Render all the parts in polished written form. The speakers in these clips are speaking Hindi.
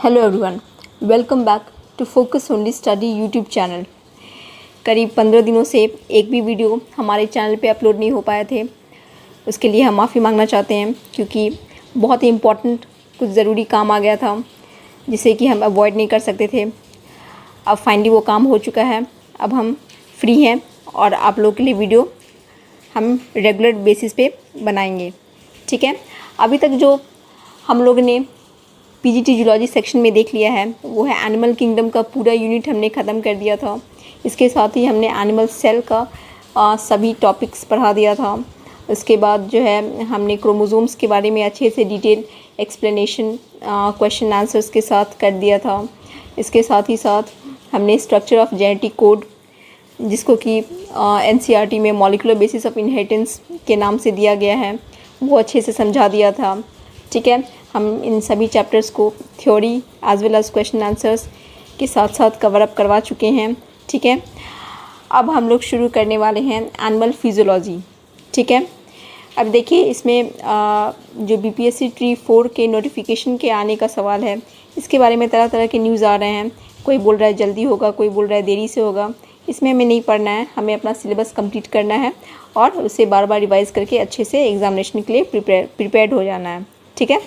Hello everyone, welcome back to focus only study YouTube channel. करीब 15 दिनों से एक भी वीडियो हमारे चैनल पे अपलोड नहीं हो पाए थे। उसके लिए हम माफ़ी मांगना चाहते हैं क्योंकि बहुत ही इम्पोर्टेंट कुछ ज़रूरी काम आ गया था जिसे कि हम अवॉइड नहीं कर सकते थे। अब फाइनली वो काम हो चुका है। अब हम फ्री हैं और आप लोगों के लिए वीडियो हम रेगुलर बेसिस पे बनाएंगे। ठीक है, अभी तक जो हम लोग ने पीजीटी जूलॉजी सेक्शन में देख लिया है वो है एनिमल किंगडम का पूरा यूनिट हमने ख़त्म कर दिया था। इसके साथ ही हमने एनिमल सेल का सभी टॉपिक्स पढ़ा दिया था। उसके बाद जो है हमने क्रोमोसोम्स के बारे में अच्छे से डिटेल एक्सप्लेनेशन क्वेश्चन आंसर्स के साथ कर दिया था। इसके साथ ही साथ हमने स्ट्रक्चर ऑफ जेनेटिक कोड, जिसको कि एनसीईआरटी में मॉलिक्यूलर बेसिस ऑफ इनहेरिटेंस के नाम से दिया गया है, वो अच्छे से समझा दिया था। ठीक है, हम इन सभी चैप्टर्स को theory as well as question answers के साथ साथ कवर अप करवा चुके हैं। ठीक है, अब हम लोग शुरू करने वाले हैं एनिमल फिजियोलॉजी। ठीक है, अब देखिए इसमें जो बीपीएससी ट्री 4 के नोटिफिकेशन के आने का सवाल है, इसके बारे में तरह तरह के न्यूज़ आ रहे हैं। कोई बोल रहा है जल्दी होगा, कोई बोल रहा है देरी से होगा। इसमें हमें नहीं पढ़ना है, हमें अपना सिलेबस कंप्लीट करना है और उसे बार बार रिवाइज़ करके अच्छे से एग्जामिनेशन के लिए प्रिपेयर्ड हो जाना है। ठीक है,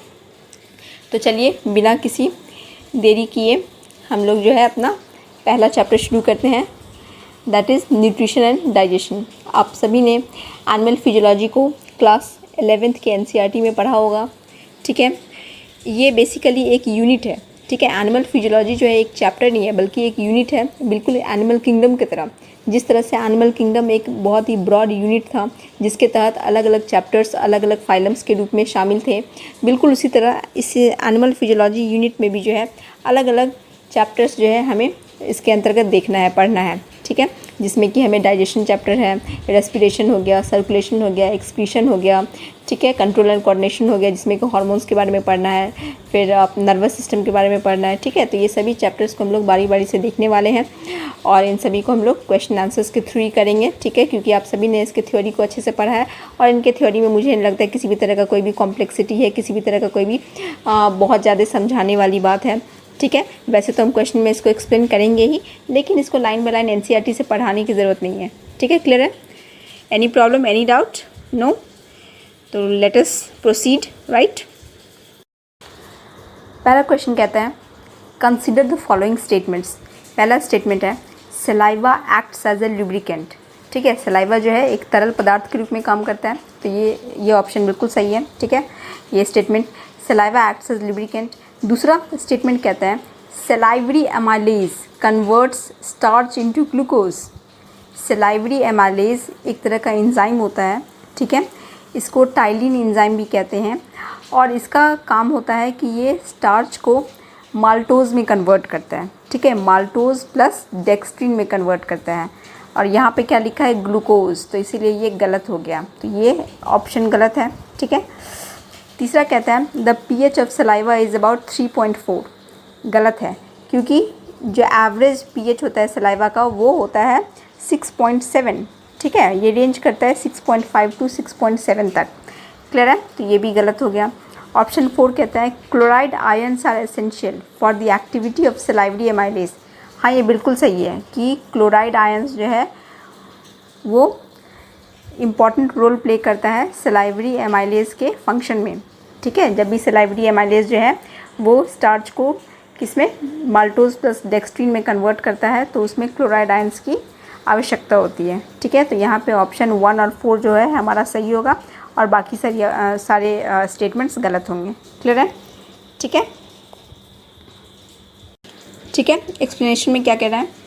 तो चलिए बिना किसी देरी किए हम लोग जो है अपना पहला चैप्टर शुरू करते हैं, that is nutrition and digestion. आप सभी ने एनिमल फिजियोलॉजी को क्लास 11th के एनसीईआरटी में पढ़ा होगा। ठीक है, ये बेसिकली एक यूनिट है। ठीक है, एनिमल फिजियोलॉजी जो है एक चैप्टर नहीं है बल्कि एक यूनिट है, बिल्कुल एनिमल किंगडम की तरह। जिस तरह से एनिमल किंगडम एक बहुत ही ब्रॉड यूनिट था जिसके तहत अलग अलग चैप्टर्स अलग अलग फाइलम्स के रूप में शामिल थे, बिल्कुल उसी तरह इस एनिमल फिजियोलॉजी यूनिट में भी जो है अलग अलग चैप्टर्स जो है हमें इसके अंतर्गत देखना है, पढ़ना है। ठीक है, जिसमें कि हमें डाइजेशन चैप्टर है, रेस्पिरेशन हो गया, सर्कुलेशन हो गया, एक्सक्रीशन हो गया। ठीक है, कंट्रोल एंड कोऑर्डिनेशन हो गया जिसमें कि हार्मोन्स के बारे में पढ़ना है, फिर नर्वस सिस्टम के बारे में पढ़ना है। ठीक है, तो ये सभी चैप्टर्स को हम लोग बारी बारी से देखने वाले हैं और इन सभी को हम लोग क्वेश्चन आंसर्स के थ्रू ही करेंगे। ठीक है, क्योंकि आप सभी ने इसके थ्योरी को अच्छे से पढ़ा है और इनके थ्योरी में मुझे नहीं लगता है किसी भी तरह का कोई भी कॉम्प्लेक्सिटी है, किसी भी तरह का कोई भी बहुत ज़्यादा समझाने वाली बात है। ठीक है, वैसे तो हम क्वेश्चन में इसको एक्सप्लेन करेंगे ही, लेकिन इसको लाइन बाय लाइन एनसीईआरटी से पढ़ाने की ज़रूरत नहीं है। ठीक है, क्लियर है? Any problem, any doubt? No? तो लेट अस प्रोसीड। राइट, पहला क्वेश्चन कहता है कंसिडर द फॉलोइंग स्टेटमेंट्स। पहला स्टेटमेंट है saliva acts as a lubricant. ठीक है, सलाइवा जो है एक तरल पदार्थ के रूप में काम करता है, तो ये ऑप्शन बिल्कुल सही है। ठीक है, ये statement saliva acts as lubricant. दूसरा स्टेटमेंट कहता है salivary amylase converts starch into glucose. Salivary amylase एक तरह का एंजाइम होता है। ठीक है, इसको टाइलिन एंजाइम भी कहते हैं और इसका काम होता है कि ये स्टार्च को माल्टोज में कन्वर्ट करता है। ठीक है, माल्टोज प्लस डेक्स्ट्रिन में कन्वर्ट करता है और यहाँ पे क्या लिखा है ग्लूकोज, तो इसीलिए ये गलत हो गया, तो ये ऑप्शन गलत है। ठीक है, तीसरा कहता है the pH of saliva is about 3.4। गलत है, क्योंकि जो एवरेज pH होता है सलाइवा का वो होता है 6.7। ठीक है, ये रेंज करता है 6.5 to 6.7 तक। क्लियर है? तो ये भी गलत हो गया। ऑप्शन 4 कहता है chloride ions are essential for the activity of salivary amylase. हाँ, ये बिल्कुल सही है कि क्लोराइड आयन्स जो है वो इम्पॉर्टेंट रोल प्ले करता है सलाइवरी एमाइलेज के फंक्शन में। ठीक है, जब भी सलाइवरी एमाइलेज जो है वो स्टार्च को किसमें माल्टोज प्लस डेक्स्ट्रिन में कन्वर्ट करता है तो उसमें क्लोराइड आयन्स की आवश्यकता होती है। ठीक है, तो यहाँ पे ऑप्शन 1 और 4 जो है हमारा सही होगा और बाकी सारे स्टेटमेंट्स गलत होंगे। क्लियर है? ठीक है, ठीक है, एक्सप्लेनेशन में क्या कह रहा है,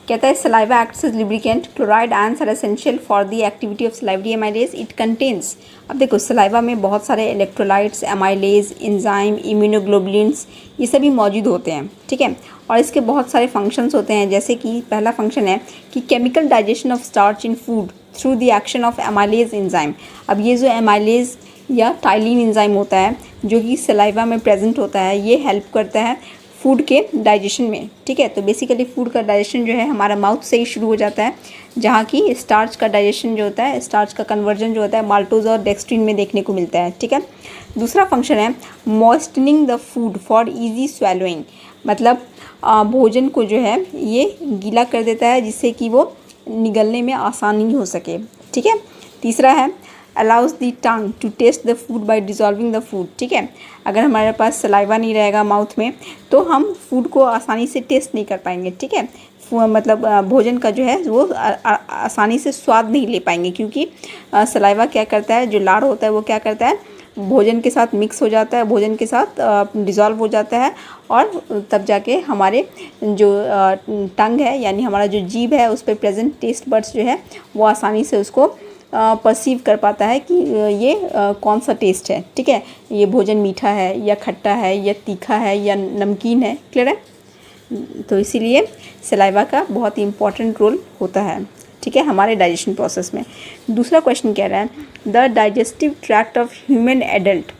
कहता है saliva acts as lubricant, chloride ions are essential for the activity of salivary amylase. It contains, अब देखो सलाइवा में बहुत सारे इलेक्ट्रोलाइट्स, एमाइलेज, एंजाइम, इम्यूनोग्लोबुलिन्स ये सभी मौजूद होते हैं। ठीक है, और इसके बहुत सारे फंक्शंस होते हैं, जैसे कि पहला फंक्शन है कि chemical digestion of starch in food through the action of amylase enzyme. अब ये जो एमाइलेज या टाइलिन एंजाइम होता है जो कि सलाइवा में प्रेजेंट होता है, ये हेल्प करता है फूड के डाइजेशन में, ठीक है। तो बेसिकली फूड का डाइजेशन जो है हमारा माउथ से ही शुरू हो जाता है, जहाँ की स्टार्च का डाइजेशन जो होता है, स्टार्च का कन्वर्जन जो होता है माल्टोज और डेक्सट्रिन में देखने को मिलता है, ठीक है। दूसरा फंक्शन है मॉइस्टनिंग द फूड फॉर ईजी स्वैलोइंग, मतलब भोजन को जो है ये गीला कर देता है जिससे कि वो निगलने में आसानी हो सके, ठीक है। तीसरा है allows the tongue to taste the food by dissolving the food, ठीक है। अगर हमारे पास सलाइवा नहीं रहेगा माउथ में तो हम फूड को आसानी से टेस्ट नहीं कर पाएंगे, ठीक है। मतलब भोजन का जो है वो आसानी से स्वाद नहीं ले पाएंगे, क्योंकि सलाइवा क्या करता है, जो लार होता है वो क्या करता है, भोजन के साथ मिक्स हो जाता है, भोजन के साथ डिज़ोल्व हो जाता है, और तब जाके हमारे जो टंग है यानी हमारा जो जीभ है उस पर प्रेजेंट टेस्ट बड्स जो है वो आसानी से उसको परसीव कर पाता है कि ये कौन सा टेस्ट है, ठीक है। ये भोजन मीठा है या खट्टा है या तीखा है या नमकीन है, क्लियर है। तो इसीलिए सलाइवा का बहुत ही इम्पॉर्टेंट रोल होता है, ठीक है, हमारे डाइजेशन प्रोसेस में। दूसरा क्वेश्चन कह रहा है the digestive tract of human adult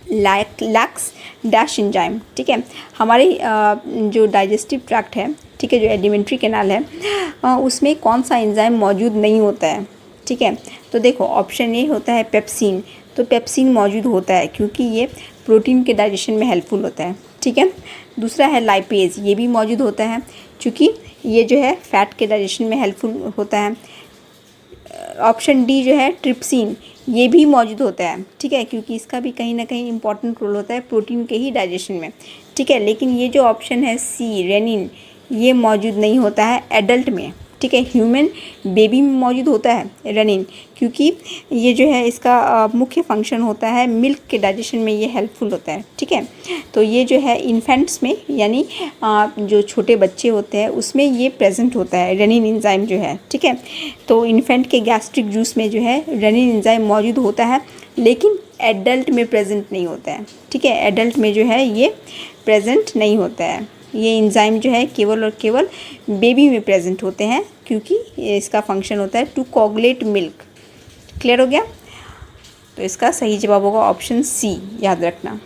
lakhs dash enzyme, ठीक है। हमारे जो डाइजेस्टिव ट्रैक्ट है, ठीक है, जो एलिमेंट्री कैनाल है उसमें कौन सा एंजाइम मौजूद नहीं होता है, ठीक है। तो देखो ऑप्शन ए होता है पेप्सिन, तो पेप्सिन मौजूद होता है क्योंकि ये प्रोटीन के डाइजेशन में हेल्पफुल होता है, ठीक है। दूसरा है लाइपेज, ये भी मौजूद होता है क्योंकि ये जो है फैट के डाइजेशन में हेल्पफुल होता है। ऑप्शन डी जो है ट्रिप्सिन, ये भी मौजूद होता है, ठीक है, क्योंकि इसका भी कहीं ना कहीं इंपॉर्टेंट रोल होता है प्रोटीन के ही डाइजेशन में, ठीक है। लेकिन ये जो ऑप्शन है सी रेनिन, ये मौजूद नहीं होता है एडल्ट में, ठीक है। ह्यूमन बेबी में मौजूद होता है रेनिन, क्योंकि ये जो है इसका मुख्य फंक्शन होता है मिल्क के डाइजेशन में ये हेल्पफुल होता है, ठीक है। तो ये जो है इन्फेंट्स में यानी जो छोटे बच्चे होते हैं उसमें ये प्रेजेंट होता है रेनिन एंजाइम जो है, ठीक है। तो इन्फेंट के गैस्ट्रिक जूस में जो है रेनिन एंजाइम मौजूद होता है, लेकिन एडल्ट में प्रेजेंट नहीं होता है, ठीक है। एडल्ट में जो है ये प्रेजेंट नहीं होता है, ये एंजाइम जो है केवल और केवल बेबी में प्रेजेंट होते हैं, क्योंकि इसका फंक्शन होता है टू कोगुलेट मिल्क, क्लियर हो गया। तो इसका सही जवाब होगा ऑप्शन सी, याद रखना।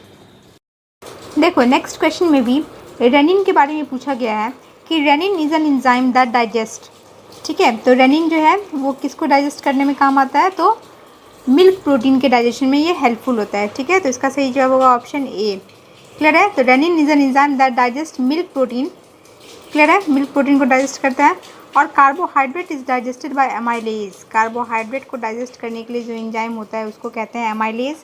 देखो नेक्स्ट क्वेश्चन में भी रेनिन के बारे में पूछा गया है कि rennin is an enzyme that digest, ठीक है। तो रेनिन जो है वो किसको डाइजेस्ट करने में काम आता है, तो मिल्क प्रोटीन के डाइजेशन में ये हेल्पफुल होता है, ठीक है। तो इसका सही जवाब होगा ऑप्शन ए, क्लियर है। तो rennin is an enzyme that digest milk protein, clear है, मिल्क प्रोटीन को डाइजेस्ट करता है। और carbohydrate is digested by amylase, carbohydrate को डाइजेस्ट करने के लिए जो एंजाइम होता है उसको कहते हैं एमाइलेज,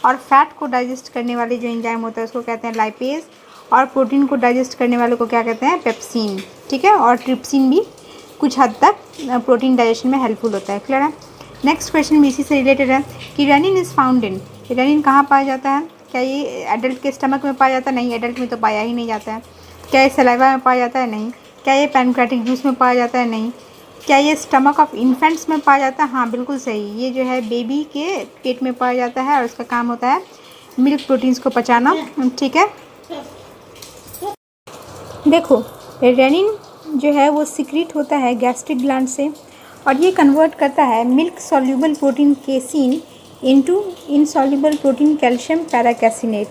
और फैट को डाइजेस्ट करने वाले जो एंजाइम होता है उसको कहते हैं लाइपेज, और प्रोटीन को डाइजेस्ट करने वाले को क्या कहते हैं पेप्सिन, ठीक है। और ट्रिप्सिन भी कुछ हद तक प्रोटीन डाइजेशन में हेल्पफुल होता है, क्लियर है। नेक्स्ट क्वेश्चन भी इसी से रिलेटेड है कि rennin is found in, rennin कहाँ पाया जाता है, क्या ये एडल्ट के स्टमक में पाया जाता है, नहीं, एडल्ट में तो पाया ही नहीं जाता है। क्या ये सलाइवा में पाया जाता है, नहीं। क्या ये पैनक्रेटिक जूस में पाया जाता है, नहीं। क्या ये स्टमक ऑफ इन्फेंट्स में पाया जाता है, हाँ बिल्कुल सही, ये जो है बेबी के पेट में पाया जाता है और उसका काम होता है मिल्क प्रोटीन्स को पचाना, ठीक है। देखो रेनिन जो है वो सिक्रीट होता है गैस्ट्रिक ग्लैंड से, और ये कन्वर्ट करता है milk soluble protein casein into insoluble protein calcium paracaseinate,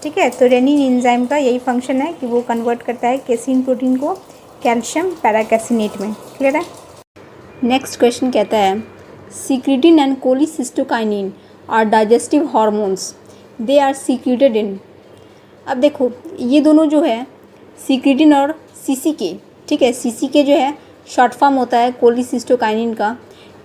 ठीक है। तो रेनिन एंजाइम का यही फंक्शन है कि वो कन्वर्ट करता है केसिन प्रोटीन को कैल्शियम पैराकैसिनेट में, क्लियर है। नेक्स्ट क्वेश्चन कहता है secretin and cholecystokinin are digestive hormones, they are secreted in. अब देखो ये दोनों जो है सीक्रेटिन और सीसीके, ठीक है, सीसीके जो है शॉर्ट फॉर्म होता है कोलिसिस्टोकाइनिन का,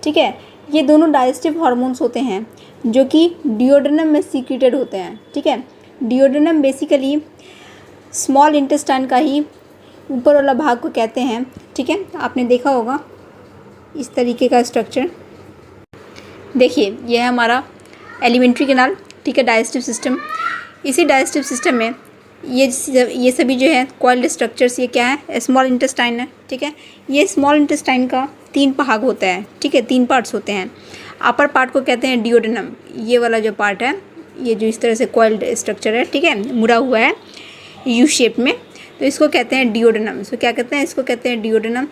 ठीक है। ये दोनों डाइजेस्टिव हार्मोन्स होते हैं जो कि डिओडेनम में सीक्रेटेड होते हैं, ठीक है। डिओडेनम बेसिकली स्मॉल इंटेस्टाइन का ही ऊपर वाला भाग को कहते हैं, ठीक है। आपने देखा होगा इस तरीके का स्ट्रक्चर, देखिए यह है हमारा एलिमेंट्री कैनाल, ठीक है, डाइजेस्टिव सिस्टम। इसी डाइजेस्टिव सिस्टम में ये सभी जो है कॉइल्ड स्ट्रक्चर्स, ये क्या है, स्मॉल इंटेस्टाइन है, ठीक है। ये स्मॉल इंटेस्टाइन का 3 भाग होता है, ठीक है, 3 पार्ट्स होते हैं। अपर पार्ट को कहते हैं डिओडेनम, ये वाला जो पार्ट है, ये जो इस तरह से कॉइल्ड स्ट्रक्चर है, ठीक है, मुड़ा हुआ है यू शेप में, तो इसको कहते हैं डिओडेनम। इसको क्या कहते हैं, इसको कहते हैं डिओडेनम।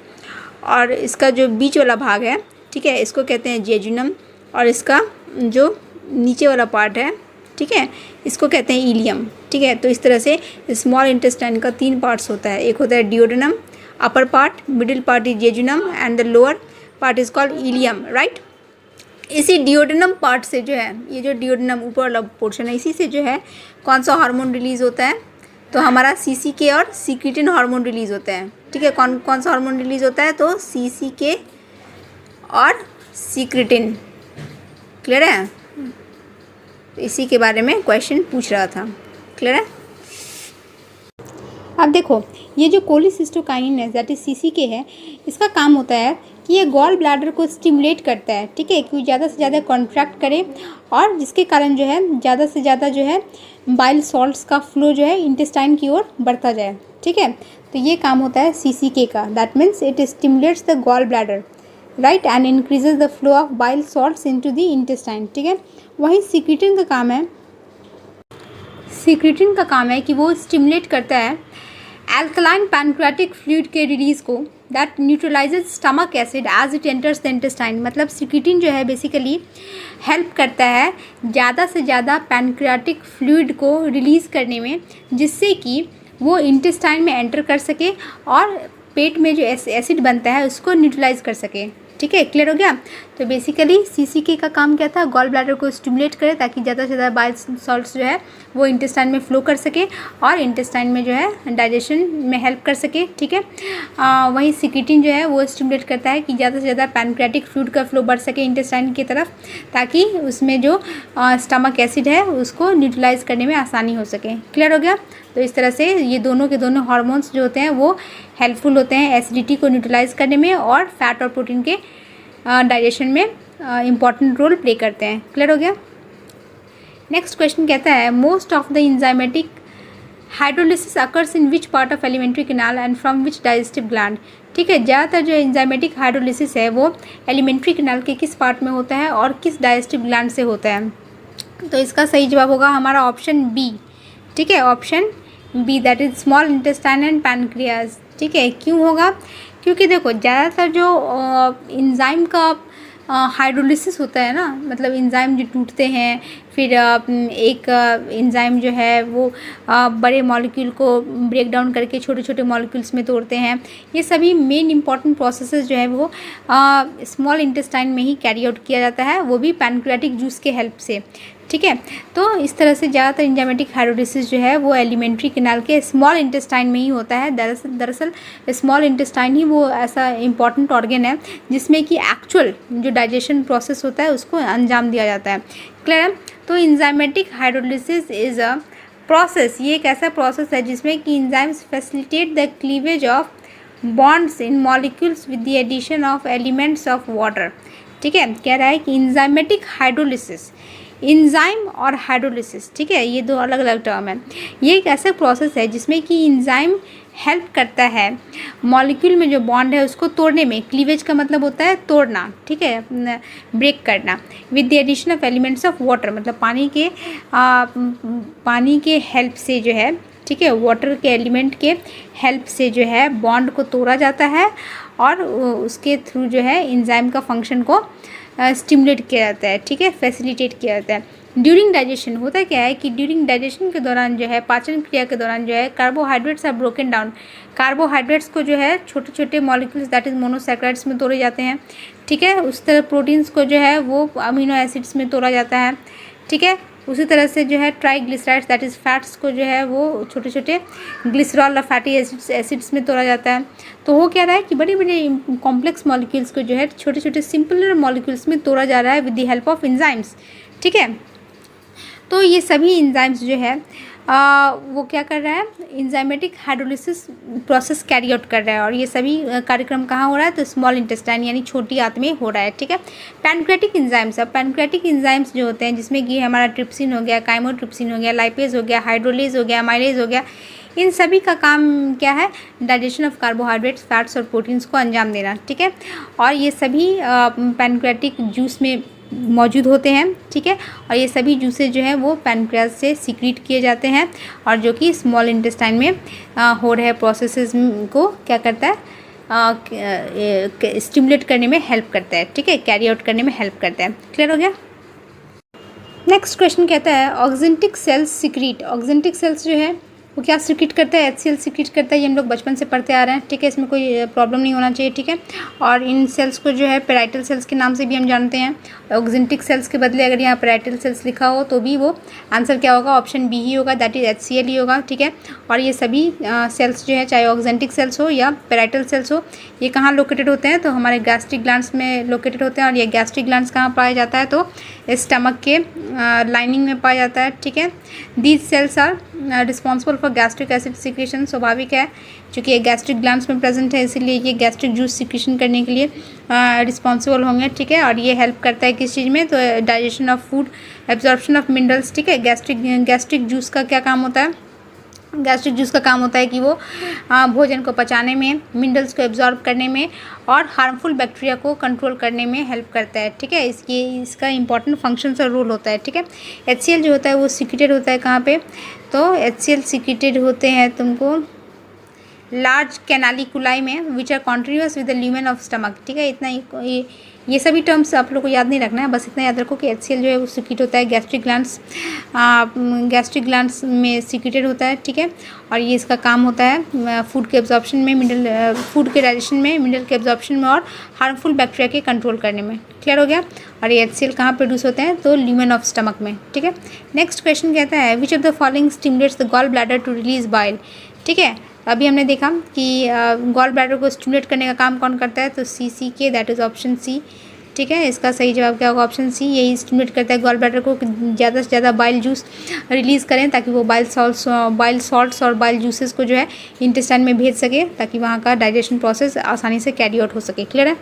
और इसका जो बीच वाला भाग है, ठीक है, इसको कहते हैं जेजुनम। और इसका जो नीचे वाला पार्ट है ठीक है, इसको कहते हैं इलियम। ठीक है, तो इस तरह से स्मॉल इंटेस्टाइन का 3 पार्ट्स होता है। एक होता है duodenum, upper part, middle part is jejunum and the lower part is called ileum, right. इसी डिओडेनम पार्ट से जो है, ये जो डिओडेनम ऊपर वाला पोर्शन है, इसी से जो है कौन सा हार्मोन रिलीज होता है, तो हमारा सीसीके और सीक्रेटिन हार्मोन रिलीज होता है। ठीक है, कौन कौन सा हार्मोन रिलीज होता है, तो सीसीके और सीक्रेटिन। क्लियर है, तो इसी के बारे में क्वेश्चन पूछ रहा था। क्लियर है। अब देखो, ये जो कोलिसिस्टोकाइनिन है दैट इज सीसीके है, इसका काम होता है कि ये गॉल ब्लैडर को स्टिमुलेट करता है। ठीक है, कि ज़्यादा से ज़्यादा कॉन्ट्रैक्ट करे और जिसके कारण जो है ज़्यादा से ज़्यादा जो है बाइल सॉल्ट्स का फ्लो जो है इंटेस्टाइन की ओर बढ़ता जाए। ठीक है, तो ये काम होता है सीसीके का। That means it stimulates the gall bladder, right, and increases the flow of bile salts into the intestine. ठीक है, वहीं सीक्रेटिन का काम है, सीक्रेटिन का काम है कि वो स्टिमुलेट करता है अल्कलाइन पैनक्रियाटिक फ्लूइड के रिलीज को, that neutralizes stomach acid as it enters the intestine. मतलब सीक्रेटिन जो है बेसिकली हेल्प करता है ज़्यादा से ज़्यादा पैनक्रियाटिक फ्लूइड को रिलीज़ करने में, जिससे कि वो इंटेस्टाइन में एंटर कर सके और पेट में जो एसिड बनता है उसको न्यूट्रलाइज कर सके। ठीक है, क्लियर हो गया। तो बेसिकली सीसीके का काम क्या था, गॉल ब्लैडर को स्टिमुलेट करे ताकि ज़्यादा से ज़्यादा बाइल सॉल्ट्स जो है वो इंटेस्टाइन में फ्लो कर सके और इंटेस्टाइन में जो है डाइजेशन में हेल्प कर सके। ठीक है, वहीं सीक्रेटिन जो है वो स्टिमुलेट करता है कि ज़्यादा से ज़्यादा पैनक्रियाटिक फ्लूइड का फ्लो बढ़ सके इंटेस्टाइन की तरफ, ताकि उसमें जो स्टमक एसिड है उसको न्यूट्रलाइज करने में आसानी हो सके। क्लियर हो गया। तो इस तरह से ये दोनों के दोनों हार्मोन्स जो होते हैं वो हेल्पफुल होते हैं एसिडिटी को न्यूट्रलाइज करने में और फैट और प्रोटीन के डाइजेशन में इम्पॉर्टेंट रोल प्ले करते हैं। क्लियर हो गया। नेक्स्ट क्वेश्चन कहता है, most of the enzymatic hydrolysis occurs in which part of alimentary canal and from which digestive gland. ठीक है, ज़्यादातर जो इंजाइमेटिक हाइड्रोलिसिस है वो एलिमेंट्री कैनाल के किस पार्ट में होता है और किस डाइजेस्टिव ग्लैंड से होता है। तो इसका सही जवाब होगा हमारा ऑप्शन बी। ठीक है, option B, that is small intestine and pancreas. ठीक है, क्यों होगा, क्योंकि देखो ज़्यादातर जो इंजाइम का हाइड्रोलिसिस होता है ना, मतलब इंजाइम जो टूटते हैं, फिर एक इंजाइम जो है वो बड़े मॉलिक्यूल को ब्रेक डाउन करके छोटे छोटे मॉलिक्यूल्स में तोड़ते हैं। ये सभी मेन इंपॉर्टेंट प्रोसेसेस जो है वो स्मॉल इंटेस्टाइन में ही कैरी आउट किया जाता है, वो भी पैनक्रियाटिक जूस के हेल्प से। ठीक है, तो इस तरह से ज़्यादातर इंजाइमेटिक हाइड्रोलिसिस जो है वो एलिमेंट्री कैनाल के स्मॉल इंटेस्टाइन में ही होता है। दरअसल स्मॉल इंटेस्टाइन ही वो ऐसा इंपॉर्टेंट ऑर्गन है जिसमें कि एक्चुअल जो डाइजेशन प्रोसेस होता है उसको अंजाम दिया जाता है। क्लियर है। तो enzymatic hydrolysis is a process, ये एक ऐसा प्रोसेस है जिसमें कि enzymes facilitate the cleavage of bonds in molecules with the addition of elements of water. ठीक है, कह रहा है कि इंजाइमेटिक हाइड्रोलिसिस, इंजाइम और हाइड्रोलिसिस, ठीक है, ये दो अलग अलग टर्म है। ये एक ऐसा प्रोसेस है जिसमें कि इंजाइम हेल्प करता है मॉलिक्यूल में जो बॉन्ड है उसको तोड़ने में। क्लीवेज का मतलब होता है तोड़ना, ठीक है, ब्रेक करना। With the addition of elements of water, मतलब पानी के हेल्प से जो है, ठीक है, वाटर के एलिमेंट के हेल्प से जो है बॉन्ड को तोड़ा जाता है और उसके थ्रू जो है इंजाइम का फंक्शन को स्टिमुलेट किया जाता है। ठीक है, फैसिलिटेट किया जाता है। ड्यूरिंग डाइजेशन होता क्या है कि ड्यूरिंग डाइजेशन के दौरान जो है, पाचन क्रिया के दौरान जो है, carbohydrates are broken down. Carbohydrates को जो है छोटे छोटे मॉलिक्यूल्स दैट इज मोनोसैकेराइड्स में तोड़े जाते हैं। ठीक है, उस तरह प्रोटीन्स को जो है वो अमीनो एसिड्स में तोड़ा जाता है। ठीक है, उसी तरह से जो है ट्राइग्लिसराइड्स दैट इज़ फैट्स को जो है वो छोटे छोटे ग्लिसरॉल और फैटी एसिड्स में तोड़ा जाता है। तो हो क्या रहा है कि बड़े बड़े कॉम्प्लेक्स मॉलिक्यूल्स को जो है छोटे छोटे सिंपलर मॉलिक्यूल्स में तोड़ा जा रहा है with the help of enzymes. ठीक है, तो ये सभी एंजाइम्स जो है वो क्या कर रहा है, enzymatic hydrolysis process carry out कर रहा है। और ये सभी कार्यक्रम कहाँ हो रहा है, तो स्मॉल इंटेस्टाइन यानी छोटी आंत में हो रहा है। ठीक है, पैनक्रियाटिक एंजाइम्स, अब पैनक्रियाटिक एंजाइम्स जो होते हैं जिसमें कि हमारा ट्रिप्सिन हो गया, काइमोट्रिप्सिन हो गया, लाइपेज हो गया, हाइड्रोलेज हो गया, अमाइलेज हो गया, इन सभी का काम क्या है, डाइजेशन ऑफ कार्बोहाइड्रेट्स, फैट्स और प्रोटीन्स को अंजाम देना। ठीक है, और ये सभी पैनक्रियाटिक जूस में मौजूद होते हैं। ठीक है, और ये सभी जूसेस जो हैं वो पैनक्रियाज से सीक्रेट किए जाते हैं और जो कि स्मॉल इंटेस्टाइन में हो रहे प्रोसेसेस को क्या करता है, स्टिमुलेट करने में हेल्प करता है। ठीक है, कैरी आउट करने में हेल्प करता है। क्लियर हो गया। नेक्स्ट क्वेश्चन कहता है oxyntic cells secrete, oxyntic cells जो है वो क्या सिक्रीट करता है, HCl सिक्रीट करता है। ये हम लोग बचपन से पढ़ते आ रहे हैं, ठीक है, इसमें कोई प्रॉब्लम नहीं होना चाहिए, ठीक है। और इन सेल्स को जो है पैराइटल सेल्स के नाम से भी हम जानते हैं। ऑक्जेंटिक सेल्स के बदले अगर यहाँ पैराइटल सेल्स लिखा हो तो भी वो आंसर क्या होगा, ऑप्शन बी ही होगा, दैट इज HCl ही होगा, ठीक है। और ये सभी सेल्स जो है चाहे ऑक्जेंटिक सेल्स हो या पैराइटल सेल्स हो, ये कहाँ लोकेटेड होते हैं, तो हमारे गैस्ट्रिक ग्लैंड्स में लोकेटेड होते हैं। और ये गैस्ट्रिक ग्लैंड्स कहाँ पाया जाता है, तो स्टमक के लाइनिंग में पाया जाता है, ठीक है। These cells are responsible for gastric acid secretion, स्वाभाविक है क्योंकि ये गैस्ट्रिक ग्लैंड्स में प्रेजेंट है, इसीलिए ये गैस्ट्रिक जूस सिक्रेशन करने के लिए रिस्पॉन्सिबल होंगे, ठीक है। और ये हेल्प करता है किस चीज़ में, तो digestion of food, absorption of minerals, ठीक है। गैस्ट्रिक जूस का क्या काम होता है, गैस्ट्रिक जूस का काम होता है कि वो भोजन को पचाने में, मिनरल्स को एब्जॉर्ब करने में और हार्मफुल बैक्टीरिया को कंट्रोल करने में हेल्प करता है, ठीक है। इसका इंपॉर्टेंट फंक्शंस और रोल होता है, ठीक है। HCl जो होता है वो सिक्रेटेड होता है कहाँ पे, तो HCl सिक्रेटेड होते हैं तुमको लार्ज कैनालिकुलाई में which are continuous with the lumen of stomach, ठीक है। इतना ये सभी टर्म्स आप लोग को याद नहीं रखना है, बस इतना याद रखो कि HCl जो है वो सिक्रेट होता है गैस्ट्रिक ग्लैंड्स में सिक्रेटेड होता है, ठीक है। और ये इसका काम होता है फूड के एब्जॉर्प्शन में, फूड के डाइजेशन में, मिनरल के एब्जॉर्प्शन में और हार्मफुल बैक्टीरिया के कंट्रोल करने में। क्लियर हो गया। और ये HCl कहाँ प्रोड्यूस होते हैं, तो ल्यूमेन ऑफ स्टमक में, ठीक है। नेक्स्ट क्वेश्चन कहता है which of the following stimulates the gall bladder to release bile, ठीक है। अभी हमने देखा कि गॉल ब्लैडर को स्टिमुलेट करने का काम कौन करता है, तो CCK, that is option C, ठीक है। इसका सही जवाब क्या होगा, ऑप्शन सी, यही स्टिमुलेट करता है गॉल ब्लैडर को ज़्यादा से ज़्यादा बाइल जूस रिलीज़ करें ताकि वो बाइल सॉल्ट्स और बाइल जूसेस को जो है इंटेस्टाइन में भेज सके ताकि वहाँ का डाइजेशन प्रोसेस आसानी से कैरी आउट हो सके। क्लियर है।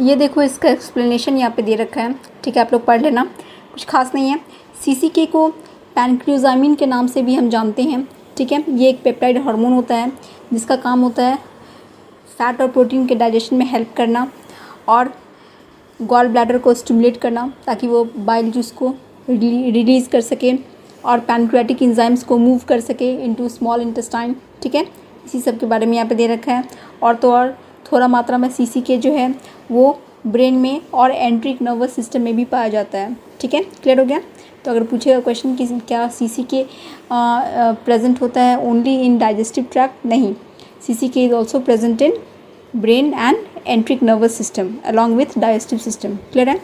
ये देखो इसका एक्सप्लेनेशन यहाँ पे दे रखा है, ठीक है, आप लोग पढ़ लेना, कुछ खास नहीं है। CCK को पैनक्लोजामिन के नाम से भी हम जानते हैं, ठीक है। ये एक पेप्टाइड हार्मोन होता है जिसका काम होता है फैट और प्रोटीन के डाइजेशन में हेल्प करना और गॉल ब्लैडर को स्टिमुलेट करना ताकि वो बाइल जूस को रिलीज़ कर सके और पैनक्रियाटिक एंजाइम्स को मूव कर सके इनटू स्मॉल इंटेस्टाइन, ठीक है। इसी सब के बारे में यहाँ पे दे रखा है। और तो और थोड़ा मात्रा में CCK जो है वो ब्रेन में और एंट्रिक नर्वस सिस्टम में भी पाया जाता है, ठीक है। क्लियर हो गया। तो अगर पूछेगा क्वेश्चन कि क्या CCK प्रेजेंट होता है ओनली इन डाइजेस्टिव ट्रैक्ट, नहीं, CCK is also present in brain and enteric nervous system along with digestive system. Clear है।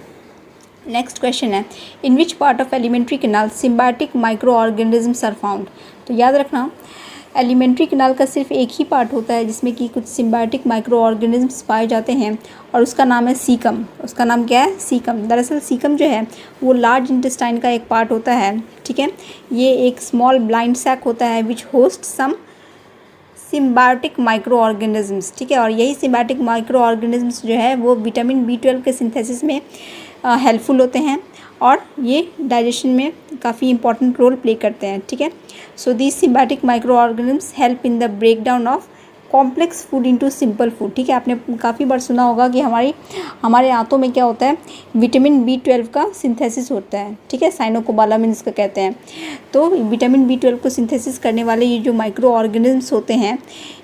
नेक्स्ट क्वेश्चन है in which part of alimentary canal symbiotic micro organisms are found, तो याद रखना एलिमेंट्री कैनाल का सिर्फ एक ही पार्ट होता है जिसमें कि कुछ सिम्बायोटिक माइक्रो ऑर्गेनिजम्स पाए जाते हैं और उसका नाम है सीकम। उसका नाम क्या है, सीकम। दरअसल सीकम जो है वो लार्ज इंटेस्टाइन का एक पार्ट होता है, ठीक है। ये एक स्मॉल ब्लाइंड सैक होता है विच होस्ट सम सिम्बायोटिक माइक्रो ऑर्गेनिजम्स, ठीक है। और यही सिम्बायोटिक माइक्रो ऑर्गेनिजम्स जो है वो विटामिन B12 के सिंथेसिस में हेल्पफुल होते हैं और ये डाइजेशन में काफ़ी इंपॉर्टेंट रोल प्ले करते हैं, ठीक है। So these symbiotic micro organisms help in the break down of complex food into simple food, ठीक है। आपने काफ़ी बार सुना होगा कि हमारे आंतों में क्या होता है, विटामिन B12 का सिंथेसिस होता है, ठीक है, साइनोकोबालामिन इसका कहते हैं। तो विटामिन B12 को सिंथेसिस करने वाले ये जो माइक्रो ऑर्गेनिजम्स होते हैं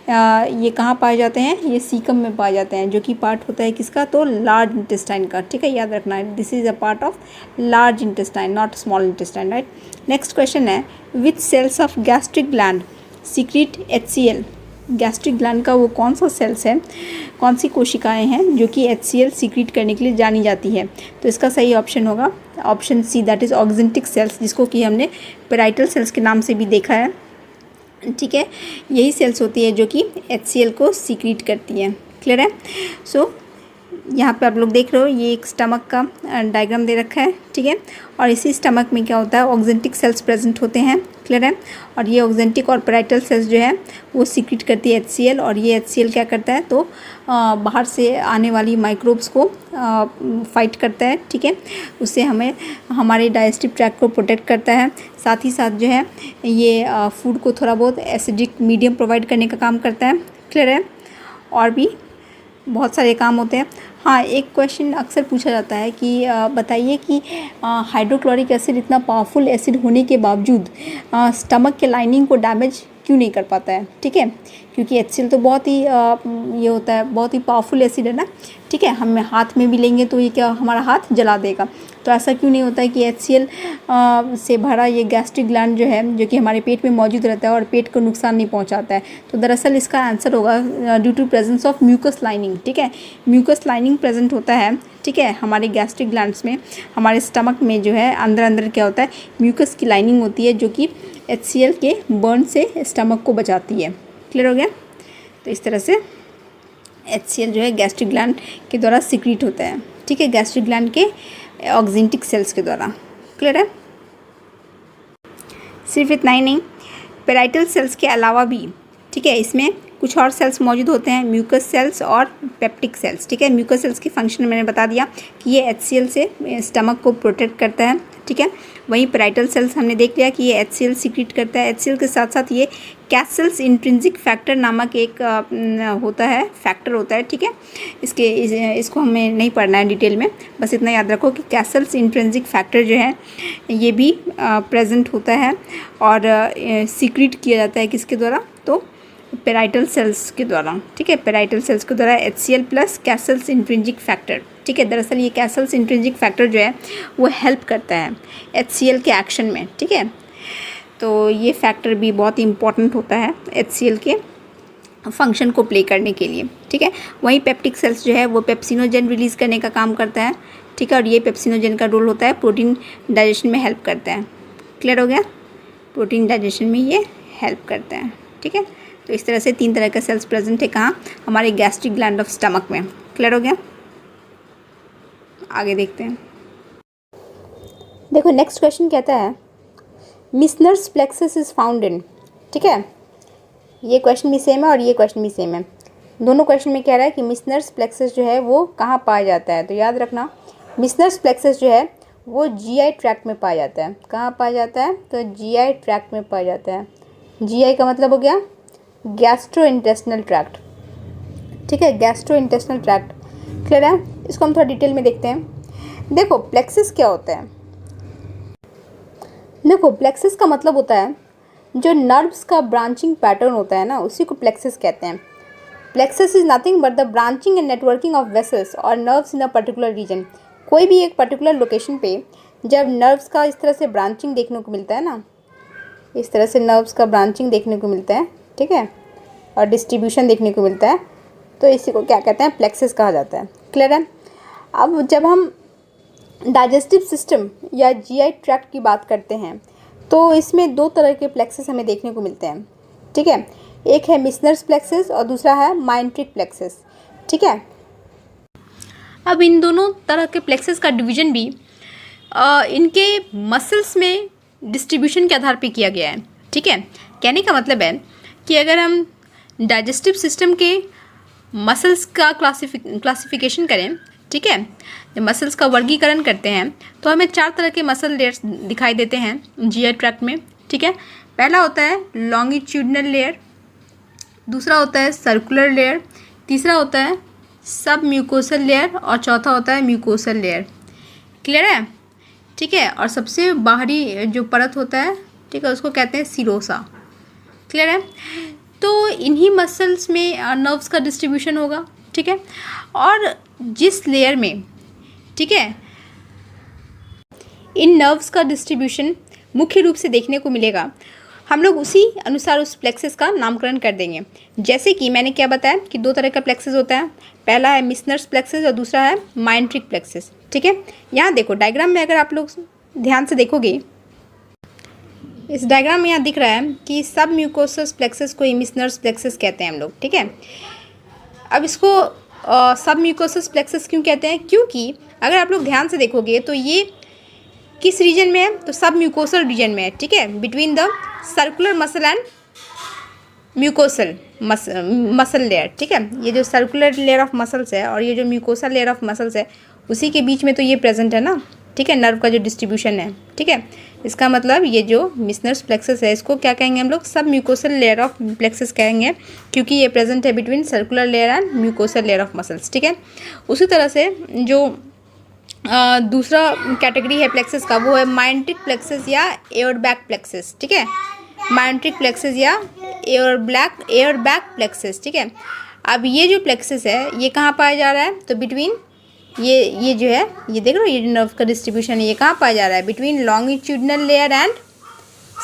ये कहाँ पाए जाते हैं, ये सीकम में पाए जाते हैं, जो कि पार्ट होता है किसका, तो लार्ज इंटेस्टाइन का, ठीक है। याद रखना है this is a part of large intestine not small intestine, right. Next question है which cells of gastric gland secrete HCl, gastric gland का वो कौन सा सेल्स है, कौन सी कोशिकाएं हैं जो कि HCl सीक्रेट करने के लिए जानी जाती है, तो इसका सही ऑप्शन होगा option C, that is oxyntic cells, जिसको कि हमने पैराइटल सेल्स के नाम से भी देखा है, ठीक है। यही सेल्स होती है जो कि HCl को सीक्रेट करती है। क्लियर है। सो यहाँ पे आप लोग देख रहे हो ये एक स्टमक का डायग्राम दे रखा है, ठीक है। और इसी स्टमक में क्या होता है, ऑक्जेंटिक सेल्स प्रेजेंट होते हैं। क्लियर है। और ये ऑक्जेंटिक और पैराइटल सेल्स जो है वो सीक्रेट करती है HCl, और ये HCl क्या करता है, तो बाहर से आने वाली माइक्रोब्स को फाइट करता है, ठीक है। उससे हमें हमारे डाइजेस्टिव ट्रैक्ट को प्रोटेक्ट करता है। साथ ही साथ जो है ये फूड को थोड़ा बहुत एसिडिक मीडियम प्रोवाइड करने का काम करता है। क्लियर है। और भी बहुत सारे काम होते हैं। हाँ, एक क्वेश्चन अक्सर पूछा जाता है कि बताइए कि हाइड्रोक्लोरिक एसिड इतना पावरफुल एसिड होने के बावजूद स्टमक के लाइनिंग को डैमेज क्यों नहीं कर पाता है, ठीक है। क्योंकि HCl तो बहुत ही ये होता है, बहुत ही पावरफुल एसिड है ना, ठीक है। हम हाथ में भी लेंगे तो ये क्या हमारा हाथ जला देगा। तो ऐसा क्यों नहीं होता है कि HCl से भरा ये गैस्ट्रिक ग्लैंड जो है, जो कि हमारे पेट में मौजूद रहता है और पेट को नुकसान नहीं पहुंचाता है? तो दरअसल इसका आंसर होगा due to presence of mucus lining. ठीक है, म्यूकस लाइनिंग प्रेजेंट होता है, ठीक है, हमारे गैस्ट्रिक ग्लैंड्स में, हमारे स्टमक में जो है अंदर अंदर क्या होता है, म्यूकस की लाइनिंग होती है जो कि HCl के बर्न से स्टमक को बचाती है। क्लियर हो गया? तो इस तरह से HCl जो है गैस्ट्रिक ग्लैंड के द्वारा सिक्रीट होता है। ठीक है, गैस्ट्रिक ग्लैंड के ऑक्जेंटिक सेल्स के द्वारा। क्लियर है? सिर्फ इतना ही नहीं, पेराइटल सेल्स के अलावा भी, ठीक है, इसमें कुछ और सेल्स मौजूद होते हैं, म्यूकस सेल्स और पेप्टिक सेल्स। ठीक है, म्यूकस सेल्स की फंक्शन मैंने बता दिया कि ये HCl से स्टमक को प्रोटेक्ट करता है। ठीक है, वहीं पेराइटल सेल्स हमने देख लिया कि ये HCl सीक्रेट करता है। HCl के साथ साथ ये कैसल्स इंट्रिंसिक फैक्टर नामक एक होता है, फैक्टर होता है। ठीक है, इसको हमें नहीं पढ़ना है डिटेल में, बस इतना याद रखो कि कैसल्स इंट्रिंसिक फैक्टर जो है ये भी प्रेजेंट होता है और सीक्रेट किया जाता है किसके द्वारा? तो पेराइटल सेल्स के द्वारा। ठीक है, पेराइटल सेल्स के द्वारा HCl plus Castle's intrinsic factor. ठीक है, दरअसल ये कैसल्स इंट्रिंसिक फैक्टर जो है वो हेल्प करता है HCl के एक्शन में। ठीक है, तो ये फैक्टर भी बहुत इंपॉर्टेंट होता है HCl के फंक्शन को प्ले करने के लिए। ठीक है, वहीं पेप्टिक सेल्स जो है वो पेप्सिनोजेन रिलीज़ करने का काम करता है। ठीक है, और ये पेप्सिनोजेन का रोल होता है प्रोटीन डाइजेशन में हेल्प करता है। क्लियर हो गया? प्रोटीन डाइजेशन में ये हेल्प करता है। ठीक है, तो इस तरह से 3 तरह के सेल्स प्रेजेंट है कहाँ? हमारे गैस्ट्रिक ग्लैंड ऑफ स्टमक में। क्लियर हो गया? आगे देखते हैं। देखो नेक्स्ट क्वेश्चन कहता है मिसनर्स प्लेक्सस इज फाउंड इन। ठीक है, ये क्वेश्चन भी सेम है और ये क्वेश्चन भी सेम है। दोनों क्वेश्चन में कह रहा है कि मिसनर्स प्लेक्सस जो है वो कहाँ पाया जाता है? तो याद रखना, मिसनर्स प्लेक्सस जो है वो GI ट्रैक्ट में पाया जाता है। कहाँ पाया जाता है? तो GI ट्रैक्ट में पाया जाता है। GI का मतलब हो गया गैस्ट्रो इंटेस्टिनल ट्रैक्ट। ठीक है, गैस्ट्रो इंटेस्टिनल ट्रैक्ट। क्लियर है? इसको हम थोड़ा डिटेल में देखते हैं। देखो प्लेक्सस क्या होता है? देखो प्लेक्सस का मतलब होता है जो नर्व्स का ब्रांचिंग पैटर्न होता है ना, उसी को प्लेक्सस कहते हैं। Plexus is nothing but the branching and networking of vessels और nerves in a particular region. कोई भी एक पर्टिकुलर लोकेशन पे जब नर्व्स का इस तरह से ब्रांचिंग देखने को मिलता है ना, इस तरह से नर्व्स का ब्रांचिंग देखने को मिलता है, ठीक है, और डिस्ट्रीब्यूशन देखने को मिलता है, तो इसी को क्या कहते हैं? प्लेक्सस कहा जाता है। क्लियर है? अब जब हम डाइजेस्टिव सिस्टम या GI ट्रैक्ट की बात करते हैं तो इसमें 2 तरह के प्लेक्सस हमें देखने को मिलते हैं। ठीक है, एक है मिसनर्स प्लेक्सस और दूसरा है माइंट्रिक प्लेक्सस। ठीक है, अब इन दोनों तरह के प्लेक्सस का डिवीजन भी इनके मसल्स में डिस्ट्रीब्यूशन के आधार पे किया गया है। ठीक है, कहने का मतलब है कि अगर हम डाइजेस्टिव सिस्टम के मसल्स का क्लासिफिकेशन करें, ठीक है, जब मसल्स का वर्गीकरण करते हैं तो हमें 4 तरह के मसल लेयर्स दिखाई देते हैं GI ट्रैक्ट में। ठीक है, पहला होता है लॉन्गिट्यूडनल लेयर, दूसरा होता है सर्कुलर लेयर, तीसरा होता है सब म्यूकोसल लेयर और चौथा होता है म्यूकोसल लेयर। क्लियर है? ठीक है, और सबसे बाहरी जो परत होता है, ठीक है, उसको कहते हैं सीरोसा। क्लियर है? तो इन्हीं मसल्स में नर्व्स का डिस्ट्रीब्यूशन होगा। ठीक है, और जिस लेयर में, ठीक है, इन नर्व्स का डिस्ट्रीब्यूशन मुख्य रूप से देखने को मिलेगा, हम लोग उसी अनुसार उस प्लेक्सस का नामकरण कर देंगे। जैसे कि मैंने क्या बताया कि 2 तरह का प्लेक्सस होता है, पहला है मिसनर्स प्लेक्सस और दूसरा है माइंट्रिक प्लेक्सस। ठीक है, यहाँ देखो डायग्राम में अगर आप लोग ध्यान से देखोगे, इस डायग्राम में यहाँ दिख रहा है कि सब म्यूकोसस प्लेक्सस को मिसनर्स प्लेक्सस कहते हैं हम लोग। ठीक है, अब इसको सब म्यूकोसस प्लेक्सस क्यों कहते हैं? क्योंकि अगर आप लोग ध्यान से देखोगे तो ये किस रीजन में है? तो सब म्यूकोसल रीजन में है। ठीक है, between the circular muscle and mucosal muscle layer. ठीक है, ये जो सर्कुलर लेयर ऑफ मसल्स है और ये जो म्यूकोसल लेयर ऑफ मसल्स है, उसी के बीच में तो ये प्रेजेंट है ना। ठीक है, नर्व का जो डिस्ट्रीब्यूशन है। ठीक है, इसका मतलब ये जो मिसनर्स प्लेक्सस है इसको क्या कहेंगे हम लोग? सब म्यूकोसल लेयर ऑफ प्लेक्सस कहेंगे, क्योंकि ये प्रेजेंट है between circular layer and mucosal layer of muscles. ठीक है, उसी तरह से जो दूसरा कैटेगरी है प्लेक्सस का, वो है माइंट्रिक प्लेक्सस या एयर बैक प्लेक्सस। ठीक है, माइंट्रिक प्लेक्सस या एयर बैक प्लेक्सस। ठीक है, अब ये जो प्लेक्सस है ये कहाँ पाया जा रहा है? तो बिटवीन ये जो है, ये देख रहे हो, ये नर्व का डिस्ट्रीब्यूशन है, ये कहाँ पाया जा रहा है? Between longitudinal layer and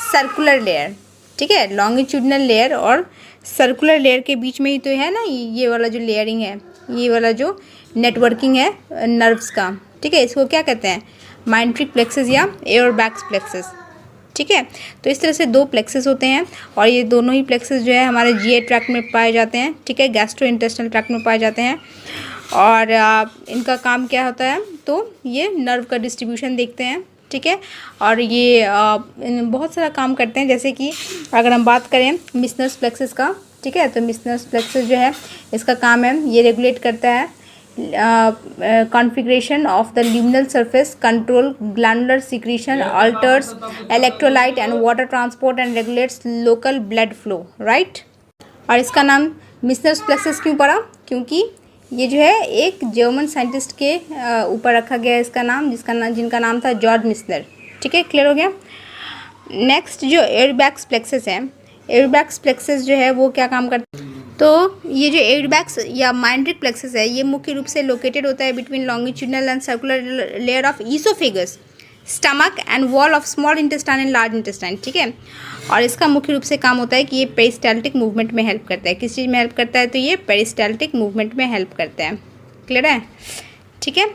circular layer, ठीक है। लॉन्गिट्यूडनल लेयर और सर्कुलर लेयर के बीच में ही तो है ना ये वाला जो लेयरिंग है, ये वाला जो नेटवर्किंग है नर्व्स का, ठीक है। इसको क्या कहते हैं? माइंट्रिक प्लेक्सस या एयरबैक्स प्लेक्सस, ठीक है। तो इस तरह से दो प्लेक्सस होते हैं और ये दोनों ही प्लेक्सस जो है हमारे जीआई ट्रैक्ट में पाए जाते हैं, ठीक है, गैस्ट्रो इंटेस्टाइनल ट्रैक्ट में पाए जाते हैं। और इनका काम क्या होता है? तो ये नर्व का डिस्ट्रीब्यूशन देखते हैं, ठीक है। और ये बहुत सारा काम करते हैं, जैसे कि अगर हम बात करें मिसनस प्लेक्सस का, ठीक है, तो मिसनस प्लेक्सस जो है इसका काम है, ये रेगुलेट करता है configuration of the luminal surface, control glandular secretion, alters electrolyte and water transport and regulates local blood flow, right? और इसका नाम मिसनस प्लेक्सस क्यों पड़ा? क्योंकि ये जो है एक जर्मन साइंटिस्ट के ऊपर रखा गया है इसका नाम, जिनका नाम था जॉर्ज मिसनर, ठीक है। क्लियर हो गया? नेक्स्ट जो एयरबैक्स प्लेक्सस है, एयरबैक्स प्लेक्सस जो है वो क्या काम करता है? तो ये जो एयरबैक्स या माइंट्रिक प्लेक्सस है, ये मुख्य रूप से लोकेटेड होता है between longitudinal and circular layer of oesophagus, stomach and wall of small intestine and large intestine, ठीक है। और इसका मुख्य रूप से काम होता है कि ये पेरिस्टाल्टिक मूवमेंट में हेल्प करता है। किस चीज़ में हेल्प करता है? तो ये पेरिस्टाल्टिक मूवमेंट में हेल्प करता है। क्लियर है? ठीक है।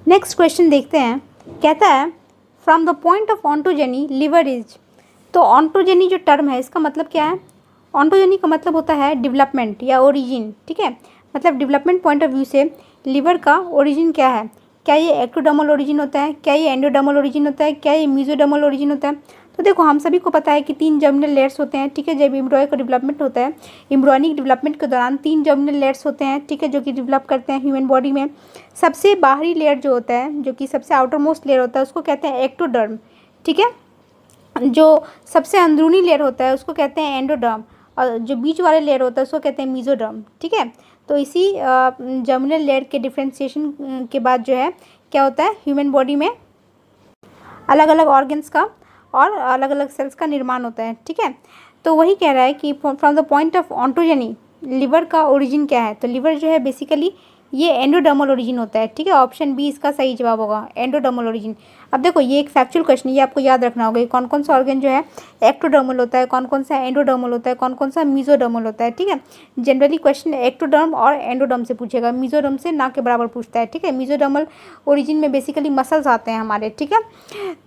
नेक्स्ट क्वेश्चन देखते हैं। कहता है from the point of ontogeny liver is. तो ऑन्टोजेनी जो टर्म है इसका मतलब क्या है? ऑन्टोजेनी का मतलब होता है डेवलपमेंट या ओरिजिन, ठीक है। मतलब डेवलपमेंट पॉइंट ऑफ व्यू से लिवर का ओरिजिन क्या है? क्या ये एक्टोडर्मल ओरिजिन होता है? क्या ये एंडोडर्मल ओरिजिन होता है? क्या ये मेसोडर्मल ओरिजिन होता है? तो देखो हम सभी को पता है कि 3 जर्मिनल लेयर्स होते हैं, ठीक है। जब एम्ब्रॉय का डेवलपमेंट होता है, एम्ब्रॉयनिक डेवलपमेंट के दौरान 3 जर्मिनल लेयर्स होते हैं, ठीक है, जो कि डेवलप करते हैं ह्यूमन बॉडी में। सबसे बाहरी लेयर जो होता है, जो कि सबसे आउटर मोस्ट लेयर होता है, उसको कहते हैं एक्टोडर्म, ठीक है। जो सबसे अंदरूनी लेयर होता है उसको कहते हैं एंडोडर्म, और जो बीच वाले लेयर होता है उसको कहते हैं मेसोडर्म, ठीक है। तो इसी जर्मिनल लेयर के डिफ्रेंशिएशन के बाद जो है क्या होता है, ह्यूमन बॉडी में अलग अलग ऑर्गन्स का और अलग अलग सेल्स का निर्माण होता है, ठीक है। तो वही कह रहा है कि from the point of ontogeny liver का ओरिजिन क्या है? तो लिवर जो है बेसिकली ये एंडोडर्मल ओरिजिन होता है, ठीक है। ऑप्शन बी इसका सही जवाब होगा, एंडोडर्मल ओरिजिन। अब देखो ये एक फैक्चुअल क्वेश्चन है, ये आपको याद रखना होगा। कौन कौन सा ऑर्गन जो है एक्टोडर्मल होता है, कौन कौन सा एंडोडर्मल होता है, कौन कौन सा मेसोडर्मल होता है, ठीक है। जनरली क्वेश्चन एक्टोडर्म और एंडोडर्म से पूछेगा, मेसोडर्म से ना के बराबर पूछता है, ठीक है। मेसोडर्मल ओरिजिन में बेसिकली मसल्स आते हैं हमारे, ठीक है।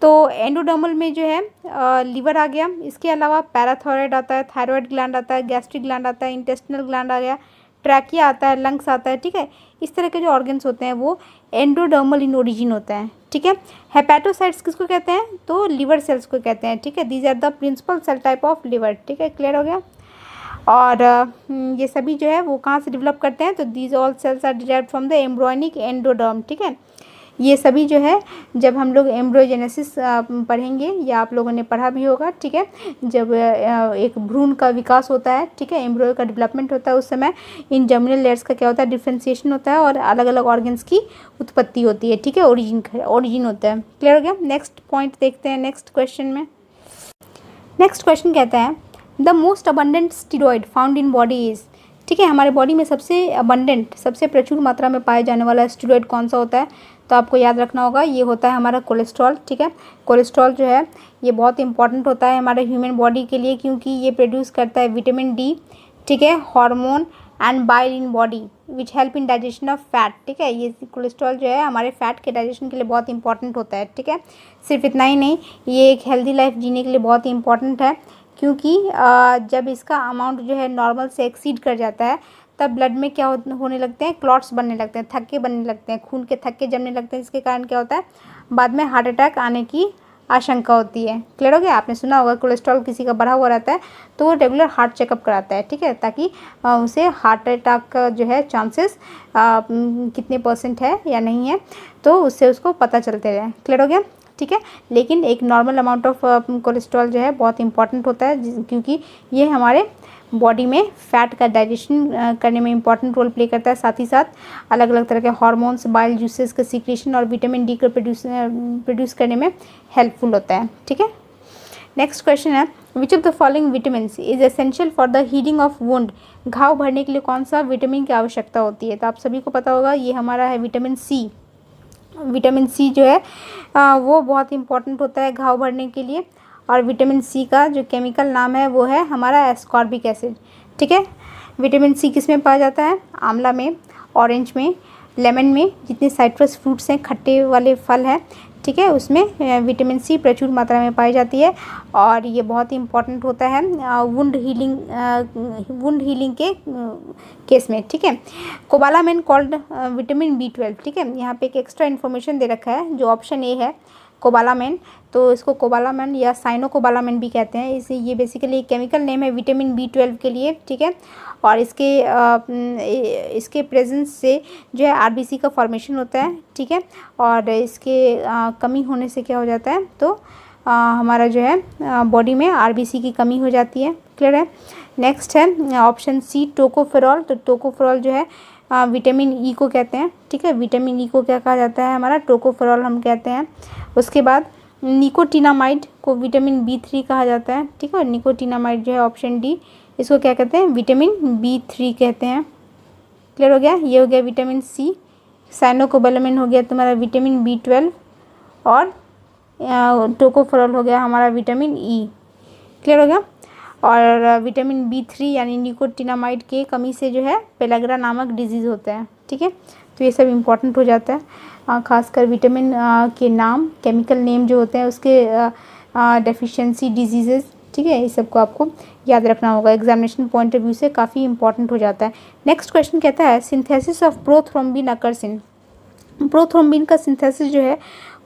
तो एंडोडर्मल में जो है लिवर आ गया, इसके अलावा पैराथायरॉयड आता है, थायरॉयड ग्लैंड आता है, गैस्ट्रिक ग्लैंड आता है, इंटेस्टिनल ग्लैंड आ गया, ट्रैकिया आता है, लंग्स आता है, ठीक है। इस तरह के जो ऑर्गन्स होते हैं वो एंडोडर्मल इन ओरिजिन होता है, ठीक है। हेपेटोसाइट्स किसको कहते हैं? तो लिवर सेल्स को कहते हैं, ठीक है। These are the principal cell type of liver, ठीक है। क्लियर हो गया? और ये सभी जो है वो कहाँ से डेवलप करते हैं? तो these all cells are derived from the embryonic endoderm, ठीक है। ये सभी जो है जब हम लोग एम्ब्रोजेनेसिस पढ़ेंगे, या आप लोगों ने पढ़ा भी होगा, ठीक है, जब एक भ्रूण का विकास होता है, ठीक है, एम्ब्रॉय का डेवलपमेंट होता है, उस समय इन जर्मिनल लेयर्स का क्या होता है, डिफ्रेंशिएशन होता है और अलग अलग ऑर्गन्स की उत्पत्ति होती है, ठीक है, ओरिजिन होता है। क्लियर हो गया? नेक्स्ट पॉइंट देखते हैं नेक्स्ट क्वेश्चन में। नेक्स्ट क्वेश्चन कहता है the most abundant steroid found in body is, ठीक है। हमारे बॉडी में सबसे अबंडेंट, सबसे प्रचुर मात्रा में पाया जाने वाला स्टीरॉयड कौन सा होता है? तो आपको याद रखना होगा, ये होता है हमारा कोलेस्ट्रॉल, ठीक है। कोलेस्ट्रॉल जो है ये बहुत इंपॉर्टेंट होता है हमारे ह्यूमन बॉडी के लिए, क्योंकि ये प्रोड्यूस करता है विटामिन डी, ठीक है, hormone and bile in body which help in digestion of fat, ठीक है। ये कोलेस्ट्रॉल जो है हमारे फैट के डाइजेशन के लिए बहुत इंपॉर्टेंट होता है, ठीक है। सिर्फ इतना ही नहीं, ये एक हेल्दी लाइफ जीने के लिए बहुत ही इंपॉर्टेंट है, क्योंकि जब इसका अमाउंट जो है नॉर्मल से एक्सीड कर जाता है तब ब्लड में क्या होने लगते हैं, क्लॉट्स बनने लगते हैं, थक्के बनने लगते हैं, खून के थक्के जमने लगते हैं, जिसके कारण क्या होता है, बाद में हार्ट अटैक आने की आशंका होती है। क्लियर हो गया? आपने सुना होगा कोलेस्ट्रॉल किसी का बढ़ा हुआ रहता है तो वो रेगुलर हार्ट चेकअप कराता है, ठीक है, ताकि उसे हार्ट अटैक का जो है चांसेस कितने % है या नहीं है, तो उससे उसको पता चलते रहे। क्लियर हो गया? ठीक है। लेकिन एक नॉर्मल अमाउंट ऑफ कोलेस्ट्रॉल जो है बहुत इंपॉर्टेंट होता है, क्योंकि ये हमारे बॉडी में फैट का डाइजेशन करने में इंपॉर्टेंट रोल प्ले करता है, साथ ही साथ अलग अलग तरह के हार्मोन्स, बाइल जूसेस का सीक्रेशन और विटामिन डी को प्रोड्यूस करने में हेल्पफुल होता है, ठीक है। नेक्स्ट क्वेश्चन है, which of the following vitamin is essential for the healing of wound. घाव भरने के लिए कौन सा विटामिन की आवश्यकता होती है? तो आप सभी को पता होगा, ये हमारा है विटामिन सी। विटामिन सी जो है वो बहुत इंपॉर्टेंट होता है घाव भरने के लिए। और विटामिन सी का जो केमिकल नाम है वो है हमारा एस्कॉर्बिक एसिड। ठीक है, विटामिन सी किस में पाया जाता है? आंवला में, ऑरेंज में, लेमन में, जितने साइट्रस फ्रूट्स हैं, खट्टे वाले फल हैं, ठीक है, उसमें विटामिन सी प्रचुर मात्रा में पाई जाती है। और ये बहुत ही इंपॉर्टेंट होता है वुंड हीलिंग के केस में। ठीक है, कोबालामिन कॉल्ड विटामिन B12। ठीक है, यहाँ पे एक एक्स्ट्रा इन्फॉर्मेशन दे रखा है, जो ऑप्शन ए है कोबालामिन, तो इसको कोबालामिन या साइनोकोबालामिन भी कहते हैं। इसे ये बेसिकली एक केमिकल नेम है विटामिन B12 के लिए। ठीक है, और इसके प्रेजेंस से जो है आरबीसी का फॉर्मेशन होता है। ठीक है, और इसके कमी होने से क्या हो जाता है, तो हमारा जो है बॉडी में आरबीसी की कमी हो जाती है। क्लियर है? नेक्स्ट है ऑप्शन सी टोकोफेरॉल। तो टोकोफेरॉल जो है विटामिन ई को कहते हैं। ठीक है, विटामिन ई को क्या कहा जाता है? हमारा टोकोफेरॉल हम कहते हैं। उसके बाद निकोटिनामाइड को विटामिन B3 कहा जाता है। ठीक है, निकोटिनामाइड जो है ऑप्शन डी, इसको क्या कहते हैं? विटामिन B3 कहते हैं। क्लियर हो गया? ये हो गया विटामिन सी। साइनोकोबालामिन हो गया तुम्हारा विटामिन B12 और टोकोफेरॉल हो गया हमारा विटामिन ई। क्लियर हो गया? और विटामिन B3 यानी निकोटिनामाइड के कमी से जो है पेलाग्रा नामक डिजीज़ होता है। ठीक है, तो ये सब इम्पॉर्टेंट हो जाता है। खासकर विटामिन के नाम, केमिकल नेम जो होते हैं उसके डेफिशिएंसी डिजीज़ेस। ठीक है, ये सबको आपको याद रखना होगा, एग्जामिनेशन पॉइंट ऑफ व्यू से काफ़ी इंपॉर्टेंट हो जाता है। नेक्स्ट क्वेश्चन कहता है synthesis of prothrombin occurs in. Prothrombin का सिंथेसिस जो है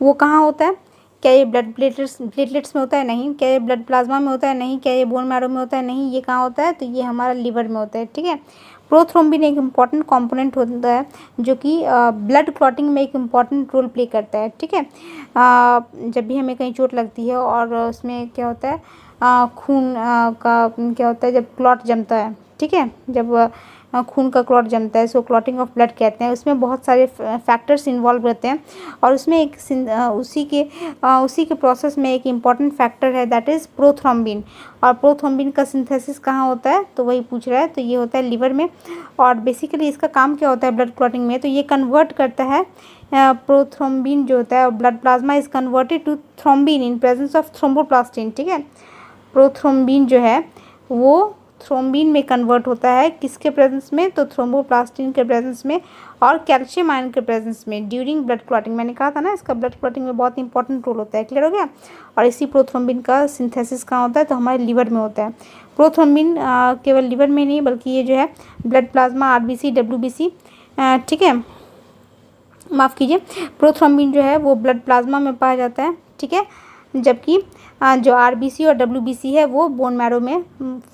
वो कहाँ होता है? क्या ये ब्लड प्लेटलेट्स में होता है? नहीं। क्या ये ब्लड प्लाज्मा में होता है? नहीं। क्या ये बोन मैरो में होता है? नहीं। ये कहाँ होता है? तो ये हमारा लिवर में होता है। ठीक है, प्रोथ्रोम्बिन एक इम्पॉर्टेंट कंपोनेंट होता है जो कि ब्लड क्लॉटिंग में एक इम्पॉर्टेंट रोल प्ले करता है। ठीक है, जब भी हमें कहीं चोट लगती है और उसमें क्या होता है, खून का क्या होता है, जब क्लॉट जमता है, ठीक है, जब खून का क्लॉट जमता है, सो क्लॉटिंग ऑफ ब्लड कहते हैं। उसमें बहुत सारे फैक्टर्स इन्वॉल्व रहते हैं और उसमें एक उसी के प्रोसेस में एक इम्पॉर्टेंट फैक्टर है, दैट इज़ प्रोथ्रोम्बिन। और प्रोथ्रोम्बिन का सिंथेसिस कहाँ होता है? तो वही पूछ रहा है, तो ये होता है लिवर में। और बेसिकली इसका काम क्या होता है ब्लड क्लॉटिंग में? तो ये कन्वर्ट करता है प्रोथ्रोम्बिन जो होता है, blood plasma is converted to thrombin in presence of thromboplastin. ठीक है, प्रोथ्रोम्बिन जो है वो थ्रोम्बिन में कन्वर्ट होता है, किसके प्रेजेंस में? तो थ्रोम्बोप्लास्टिन के प्रेजेंस में और कैल्शियम आयन के प्रेजेंस में ड्यूरिंग ब्लड क्लॉटिंग। मैंने कहा था ना, इसका ब्लड क्लॉटिंग में बहुत इंपॉर्टेंट रोल होता है। क्लियर हो गया? और इसी प्रोथ्रोम्बिन का सिंथेसिस कहाँ होता है? तो हमारे लिवर में होता है। प्रोथ्रोम्बिन केवल लिवर में नहीं बल्कि ये जो है ब्लड प्लाज्मा, आरबीसी, डब्ल्यूबीसी, ठीक है, माफ़ कीजिए, प्रोथ्रोम्बिन जो है वो ब्लड प्लाज्मा में पाया जाता है। ठीक है, जबकि जो आरबीसी और डब्ल्यूबीसी है वो बोन मैरो में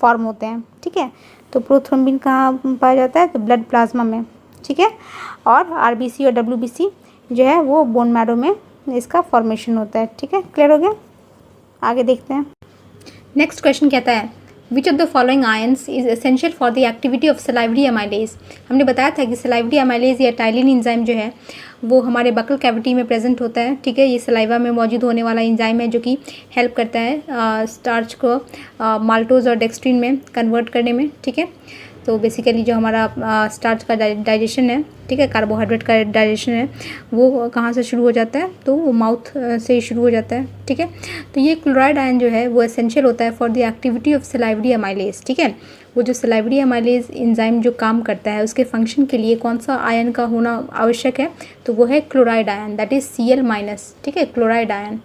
फॉर्म होते हैं। ठीक है, तो प्रोथ्रोम्बिन कहाँ पाया जाता है? तो ब्लड प्लाज्मा में। ठीक है, और आरबीसी और डब्ल्यूबीसी जो है वो बोन मैरो में इसका फॉर्मेशन होता है। ठीक है, क्लियर हो गया? आगे देखते हैं। नेक्स्ट क्वेश्चन कहता है which of the following ions is essential for the activity of salivary amylase. हमने बताया था कि सलाइवरी अमाइलेज या टाइलिन एंजाइम जो है वो हमारे बकल कैविटी में प्रेजेंट होता है। ठीक है, ये सलाइवा में मौजूद होने वाला एंजाइम है जो कि हेल्प करता है स्टार्च को माल्टोज और डेक्सट्रिन में कन्वर्ट करने में। ठीक है, तो बेसिकली जो हमारा स्टार्च का डाइजेशन है, ठीक है, कार्बोहाइड्रेट का डाइजेशन है, वो कहाँ से शुरू हो जाता है? तो वो माउथ से ही शुरू हो जाता है। ठीक है, तो ये क्लोराइड आयन जो है वो एसेंशियल होता है for the activity of salivary amylase. ठीक है, वो जो सलाइवरी अमाइलेज एंजाइम जो काम करता है उसके फंक्शन के लिए कौन सा आयन का होना आवश्यक है? तो वो है chloride ion, that is Cl-। ठीक है, क्लोराइड आयन।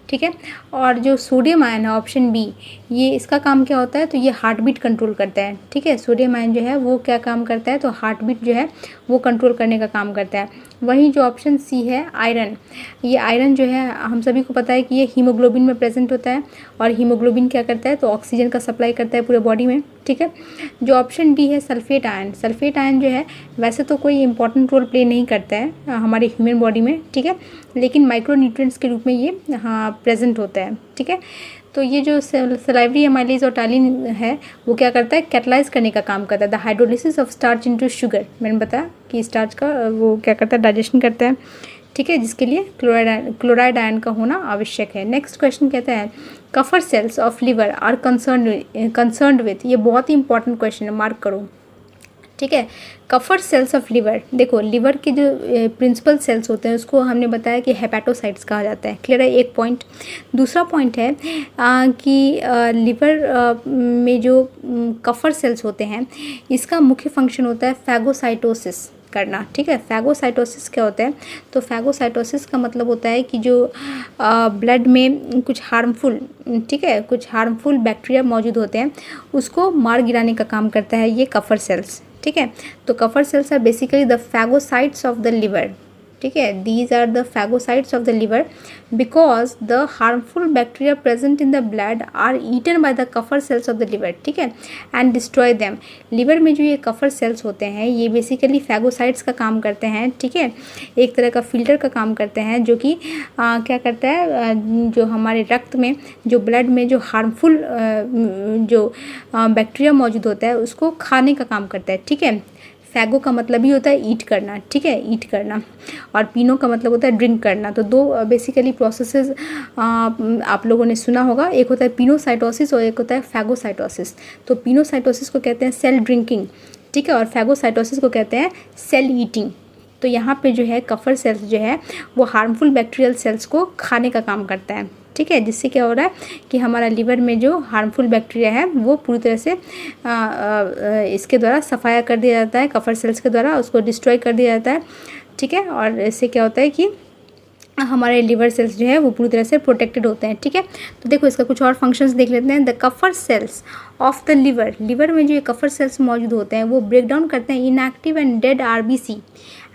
ठीक है, और जो सोडियम आयन है ऑप्शन बी, ये इसका काम क्या होता है? तो ये हार्ट बीट कंट्रोल करता है। ठीक है, सोडियम आयन जो है वो क्या काम करता है? तो हार्ट बीट जो है वो कंट्रोल करने का काम करता है। वहीं जो ऑप्शन सी है आयरन, ये आयरन जो है हम सभी को पता है कि ये हीमोग्लोबिन में प्रेजेंट होता है और हीमोग्लोबिन क्या करता है? तो ऑक्सीजन का सप्लाई करता है पूरे बॉडी में। ठीक है, जो ऑप्शन डी है सल्फेट आयन, सल्फेट आयन जो है वैसे तो कोई इंपॉर्टेंट रोल प्ले नहीं करता है हमारे ह्यूमन बॉडी में। ठीक है, लेकिन माइक्रोन्यूट्रिएंट्स के रूप में ये प्रेजेंट होता है। ठीक है, तो ये जो सलाइवरी अमाइलेज और टाइलिन है वो क्या करता है? कैटलाइज करने का काम करता है, the hydrolysis of starch into sugar. मैंने बताया कि स्टार्च का वो क्या करता है? डाइजेशन करता है। ठीक है, जिसके लिए क्लोराइड आयन का होना आवश्यक है। नेक्स्ट क्वेश्चन कहता है Kupffer cells of liver are concerned with, ये बहुत ही इंपॉर्टेंट क्वेश्चन है, मार्क करो। ठीक है, कफर सेल्स ऑफ लिवर, देखो लिवर के जो प्रिंसिपल सेल्स होते हैं उसको हमने बताया कि हेपेटोसाइट्स कहा जाता है। क्लियर है, एक पॉइंट। दूसरा पॉइंट है कि लिवर में जो कफर सेल्स होते हैं इसका मुख्य फंक्शन होता है फैगोसाइटोसिस करना। ठीक है, फैगोसाइटोसिस क्या होता है, तो फैगोसाइटोसिस का मतलब होता है कि जो ब्लड में कुछ हार्मफुल, ठीक है, कुछ हार्मफुल बैक्टीरिया मौजूद होते हैं उसको मार गिराने का काम करता है ये कफर सेल्स। ठीक है, तो Kupffer cells are basically the phagocytes of the liver. ठीक है, these are the phagocytes of the liver because the harmful bacteria present in the blood are eaten by the Kupffer cells of the liver. ठीक है, एंड डिस्ट्रॉय देम। लिवर में जो ये कफर सेल्स होते हैं ये बेसिकली फैगोसाइट्स का काम करते हैं। ठीक है, एक तरह का फिल्टर का काम करते हैं जो कि क्या करता है, जो हमारे रक्त में जो ब्लड में जो हार्मफुल जो बैक्टीरिया मौजूद होता है उसको खाने का काम करता है। ठीक है, फैगो का मतलब ही होता है ईट करना। ठीक है, ईट करना, और पीनो का मतलब होता है ड्रिंक करना। तो दो बेसिकली प्रोसेसेस आप लोगों ने सुना होगा, एक होता है पिनोसाइटोसिस और एक होता है फैगोसाइटोसिस। तो पिनोसाइटोसिस को कहते हैं सेल ड्रिंकिंग, ठीक है, और फैगोसाइटोसिस को कहते हैं सेल ईटिंग। तो यहाँ पे जो है कफर सेल्स जो है वो हार्मफुल बैक्टीरियल सेल्स को खाने का काम करता है। ठीक है, जिससे क्या हो रहा है कि हमारा लिवर में जो हार्मफुल बैक्टीरिया है वो पूरी तरह से इसके द्वारा सफाया कर दिया जाता है, कफर सेल्स के द्वारा उसको डिस्ट्रॉय कर दिया जाता है। ठीक है, और इससे क्या होता है कि हमारे लिवर सेल्स जो है वो पूरी तरह से प्रोटेक्टेड होते हैं। ठीक है, तो देखो इसका कुछ और फंक्शंस देख लेते हैं। The Kupffer cells of the liver, liver में जो ये कफर सेल्स मौजूद होते हैं वो ब्रेक डाउन करते हैं inactive and dead RBC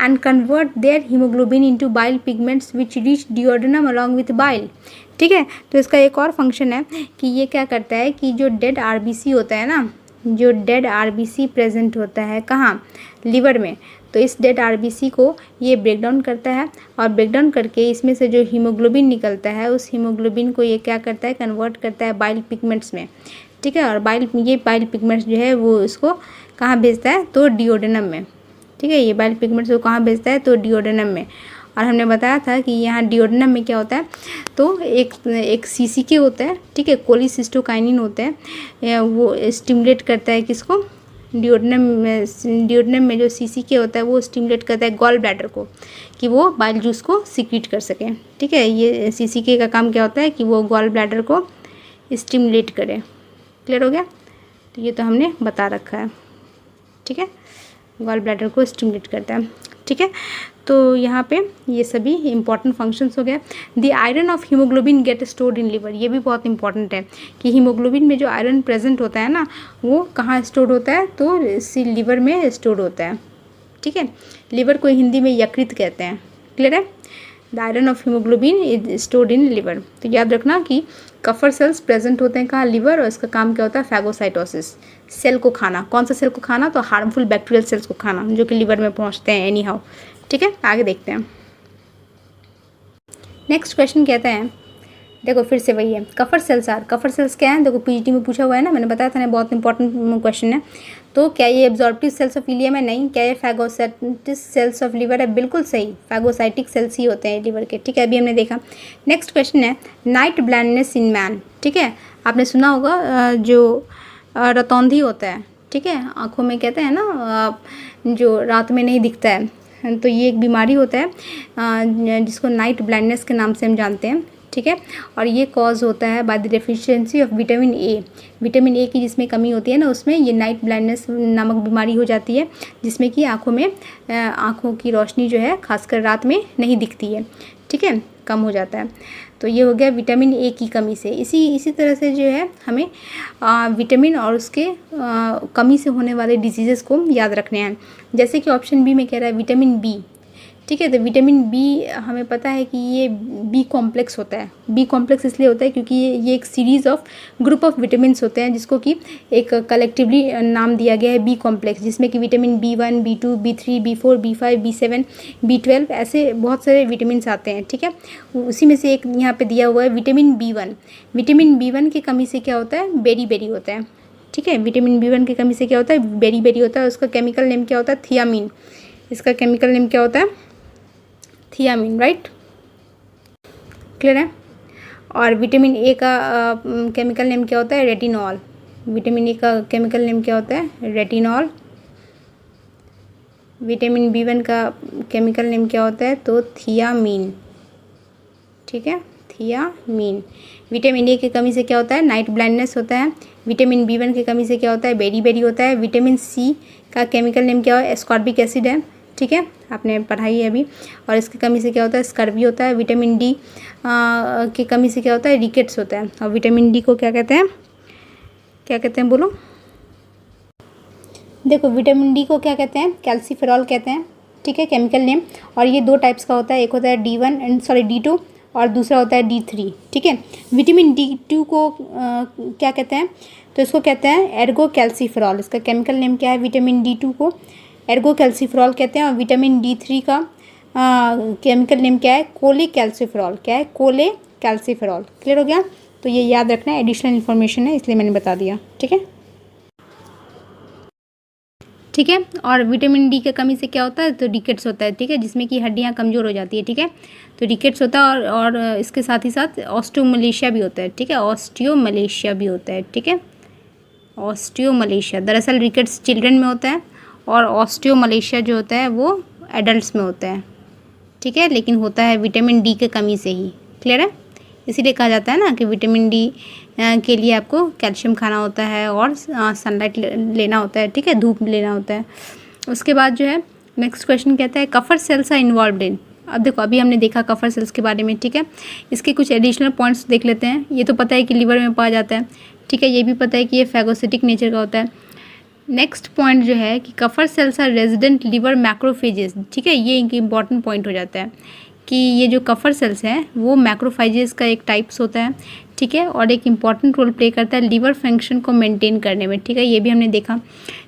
and convert there haemoglobin into bile pigments which reach duodenum along with bile. ठीक है, तो इसका एक और फंक्शन है कि ये क्या करता है कि जो डेड आरबीसी होता है ना, जो डेड आरबीसी प्रेजेंट होता है कहाँ, लिवर में, तो इस डेड आरबीसी को ये ब्रेक डाउन करता है और ब्रेक डाउन करके इसमें से जो हीमोग्लोबिन निकलता है उस हीमोग्लोबिन को ये क्या करता है, कन्वर्ट करता है बाइल पिगमेंट्स में। ठीक है, और ये बाइल पिगमेंट्स जो है वो इसको कहाँ भेजता है, तो डिओडेनम में। ठीक है, ये बाइल पिगमेंट्स को कहाँ भेजता है, तो डिओडेनम में। और हमने बताया था कि यहाँ डिओडेनम में क्या होता है, तो एक सीसीके होता है। ठीक है, कोलिसिस्टोकाइनिन होता है, वो स्टिमुलेट करता है किसको, डिओडेनम में जो सीसीके होता है वो स्टिमुलेट करता है गॉल ब्लैडर को कि वो बाइल जूस को सीक्रेट कर सके। ठीक है, ये सीसीके का काम क्या होता है कि वो गॉल ब्लैडर को स्टिमुलेट करे। क्लियर हो गया, तो ये तो हमने बता रखा है। ठीक है, गॉल ब्लैडर को स्टिमुलेट करता है। ठीक है, तो यहाँ पे ये सभी इंपॉर्टेंट फंक्शंस हो गए। The iron of haemoglobin get stored in liver, ये भी बहुत इंपॉर्टेंट है कि हीमोग्लोबिन में जो आयरन प्रेजेंट होता है ना वो कहाँ स्टोर होता है, तो इसी लिवर में स्टोर होता है। ठीक है, लिवर को हिंदी में यकृत कहते हैं। क्लियर है, the iron of haemoglobin is stored in liver. तो याद रखना कि कफर सेल्स प्रेजेंट होते हैं कहाँ, लिवर, और इसका काम क्या होता है, फैगोसाइटोसिस, सेल को खाना। कौन सा सेल को खाना, तो हार्मफुल बैक्टीरियल सेल्स को खाना जो कि लिवर में पहुँचते हैं एनी हाउ। ठीक है, आगे देखते हैं। नेक्स्ट क्वेश्चन कहता है, देखो फिर से वही है, Kupffer cells are, Kupffer cells क्या है, देखो पीजीटी में पूछा हुआ है ना, मैंने बताया था ना, बहुत इंपॉर्टेंट क्वेश्चन है। तो क्या ये एब्जॉर्प्टिव सेल्स ऑफ इलियम है, नहीं। क्या ये फैगोसाइटिक सेल्स ऑफ लिवर है, बिल्कुल सही, फैगोसाइटिक सेल्स ही होते हैं लिवर के। ठीक है, अभी हमने देखा। नेक्स्ट क्वेश्चन है नाइट ब्लाइंडनेस इन मैन। ठीक है, आपने सुना होगा जो रतौंधी होता है, ठीक है, आँखों में कहते हैं ना जो रात में नहीं दिखता है, तो ये एक बीमारी होता है जिसको नाइट ब्लाइंडनेस के नाम से हम जानते हैं। ठीक है, और ये कॉज होता है by the deficiency of vitamin A. Vitamin A की जिसमें कमी होती है ना उसमें ये नाइट ब्लाइंडनेस नामक बीमारी हो जाती है, जिसमें कि आँखों की रोशनी जो है खासकर रात में नहीं दिखती है। ठीक है, कम हो जाता है। तो ये हो गया विटामिन ए की कमी से। इसी तरह से जो है हमें विटामिन और उसके कमी से होने वाले डिजीज़ेस को याद रखने हैं। जैसे कि ऑप्शन बी में कह रहा है विटामिन बी। ठीक है, तो विटामिन बी हमें पता है कि ये बी कॉम्प्लेक्स होता है। बी कॉम्प्लेक्स इसलिए होता है क्योंकि ये एक series of group of vitamins होते हैं जिसको कि एक कलेक्टिवली नाम दिया गया है बी कॉम्प्लेक्स, जिसमें कि vitamin B1, B2, B3, B4, B5, B7, B12 ऐसे बहुत सारे विटामिन्स आते हैं। ठीक है, उसी में से एक यहाँ पे दिया हुआ है विटामिन B1। विटामिन B1 की कमी से क्या होता है, बेरी होता है। ठीक है, विटामिन B1 की कमी से क्या होता है, बेरी होता है। उसका केमिकल नेम क्या होता है, थियामीन। इसका केमिकल नेम क्या होता है, थियामीन, राइट, क्लियर है। और विटामिन ए का केमिकल नेम क्या होता है? रेटिनॉल। विटामिन ए का केमिकल नेम क्या होता है? रेटिनॉल। विटामिन B1 का केमिकल नेम क्या होता है? तो थियामीन, ठीक है, थियामीन। विटामिन ए की कमी से क्या होता है? नाइट ब्लाइंडनेस होता है। विटामिन B1 की कमी से क्या होता है? बेरी होता है। विटामिन सी का केमिकल नेम क्या है? एस्कॉर्बिक एसिड है, ठीक है, आपने पढ़ाई है अभी। और इसकी कमी से क्या होता है? स्कर्वी होता है। विटामिन डी की कमी से क्या होता है? रिकेट्स होता है। और विटामिन डी को क्या कहते हैं? क्या कहते हैं बोलो? देखो, विटामिन डी को क्या कहते हैं? कैल्सीफेरॉल कहते हैं, ठीक है, केमिकल नेम। और ये 2 टाइप्स का होता है, एक होता है D2 और दूसरा होता है D3, ठीक है। विटामिन D2 को क्या कहते हैं? तो इसको कहते हैं एर्गो कैल्सीफेरॉल। इसका केमिकल नेम क्या है? विटामिन D2 को एर्गो कैल्सीफेरॉल कहते हैं। और विटामिन D3 का केमिकल नेम क्या है? कोले कैल्सीफेरॉल। क्या है? कोले कैल्सीफेरॉल। क्लियर हो गया? तो ये याद रखना है, एडिशनल इन्फॉर्मेशन है, इसलिए मैंने बता दिया, ठीक है, ठीक है। और विटामिन डी की कमी से क्या होता है? तो रिकेट्स होता है, ठीक है, जिसमें कि हड्डियां कमज़ोर हो जाती है, ठीक है। तो रिकेट्स होता है और इसके साथ ही साथ ऑस्टियोमलेशिया भी होता है, ठीक है, ऑस्टियोमलेशिया भी होता है, ठीक है, ऑस्टियोमलेशिया। दरअसल रिकेट्स चिल्ड्रन में होता है और ऑस्टियोमलेशिया जो होता है वो एडल्ट्स में होता है, ठीक है, लेकिन होता है विटामिन डी की कमी से ही। क्लियर है? इसीलिए कहा जाता है ना कि विटामिन डी के लिए आपको कैल्शियम खाना होता है और सनलाइट लेना होता है, ठीक है, धूप लेना होता है। उसके बाद जो है नेक्स्ट क्वेश्चन कहता है Kupffer cells are involved in. अब देखो, अभी हमने देखा कफर सेल्स के बारे में, ठीक है। इसके कुछ एडिशनल पॉइंट्स देख लेते हैं। ये तो पता है कि लिवर में पाया जाता है, ठीक है, ये भी पता है कि ये फैगोसिटिक नेचर का होता है। नेक्स्ट पॉइंट जो है कि Kupffer cells are resident liver macrophages, ठीक है, ये एक इम्पॉर्टेंट पॉइंट हो जाता है कि ये जो कफर सेल्स हैं वो मैक्रोफेजेस का एक टाइप्स होता है, ठीक है, और एक इम्पॉर्टेंट रोल प्ले करता है लिवर फंक्शन को मेंटेन करने में, ठीक है, ये भी हमने देखा।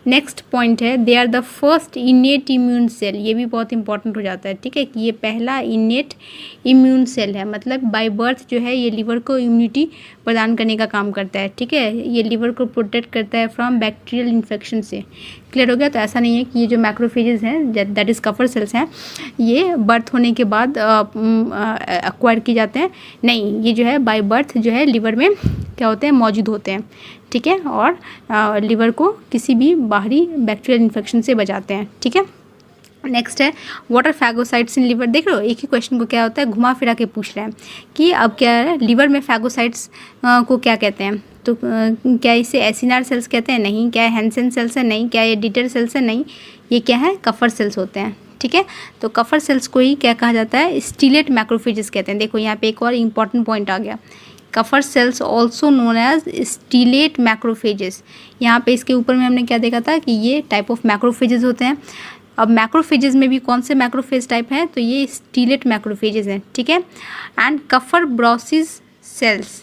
नेक्स्ट पॉइंट है they are the first innate immune cell, ये भी बहुत इंपॉर्टेंट हो जाता है, ठीक है, कि ये पहला इनेट इम्यून सेल है, मतलब बाय बर्थ जो है ये लिवर को इम्यूनिटी प्रदान करने का काम करता है, ठीक है, ये लिवर को प्रोटेक्ट करता है फ्रॉम बैक्टीरियल इन्फेक्शन से। क्लियर हो गया? तो ऐसा नहीं है कि ये जो मैक्रोफेजेस हैं दैट इज़ कफर सेल्स हैं ये बर्थ होने के बाद एक्वायर किए जाते हैं, नहीं, ये जो है बाय बर्थ जो है लिवर में क्या होते हैं? मौजूद होते हैं, ठीक है, और लिवर को किसी भी बाहरी बैक्टीरियल इन्फेक्शन से बचाते हैं, ठीक है। नेक्स्ट है what are phagocytes in liver. देख लो, एक ही क्वेश्चन को क्या होता है घुमा फिरा के पूछ रहे हैं कि अब क्या है लिवर में फैगोसाइट्स को क्या कहते हैं? तो क्या इसे एसिनार सेल्स कहते हैं? नहीं। क्या हैंसेन सेल्स है? नहीं। क्या ये डिटर सेल्स है? नहीं। ये क्या है? कफर सेल्स होते हैं, ठीक है। तो कफर सेल्स को ही क्या कहा जाता है? स्टीलेट मैक्रोफेजेस कहते हैं। देखो यहाँ पे एक और इम्पॉर्टेंट पॉइंट आ गया, Kupffer cells also known as stellate macrophages. यहाँ पे इसके ऊपर में हमने क्या देखा था कि ये टाइप ऑफ मैक्रोफेजेस होते हैं। अब मैक्रोफेजेस में भी कौन से मैक्रोफेज टाइप हैं? तो ये स्टीलेट मैक्रोफेजेस हैं, ठीक है। एंड कफर ब्रोसिस सेल्स,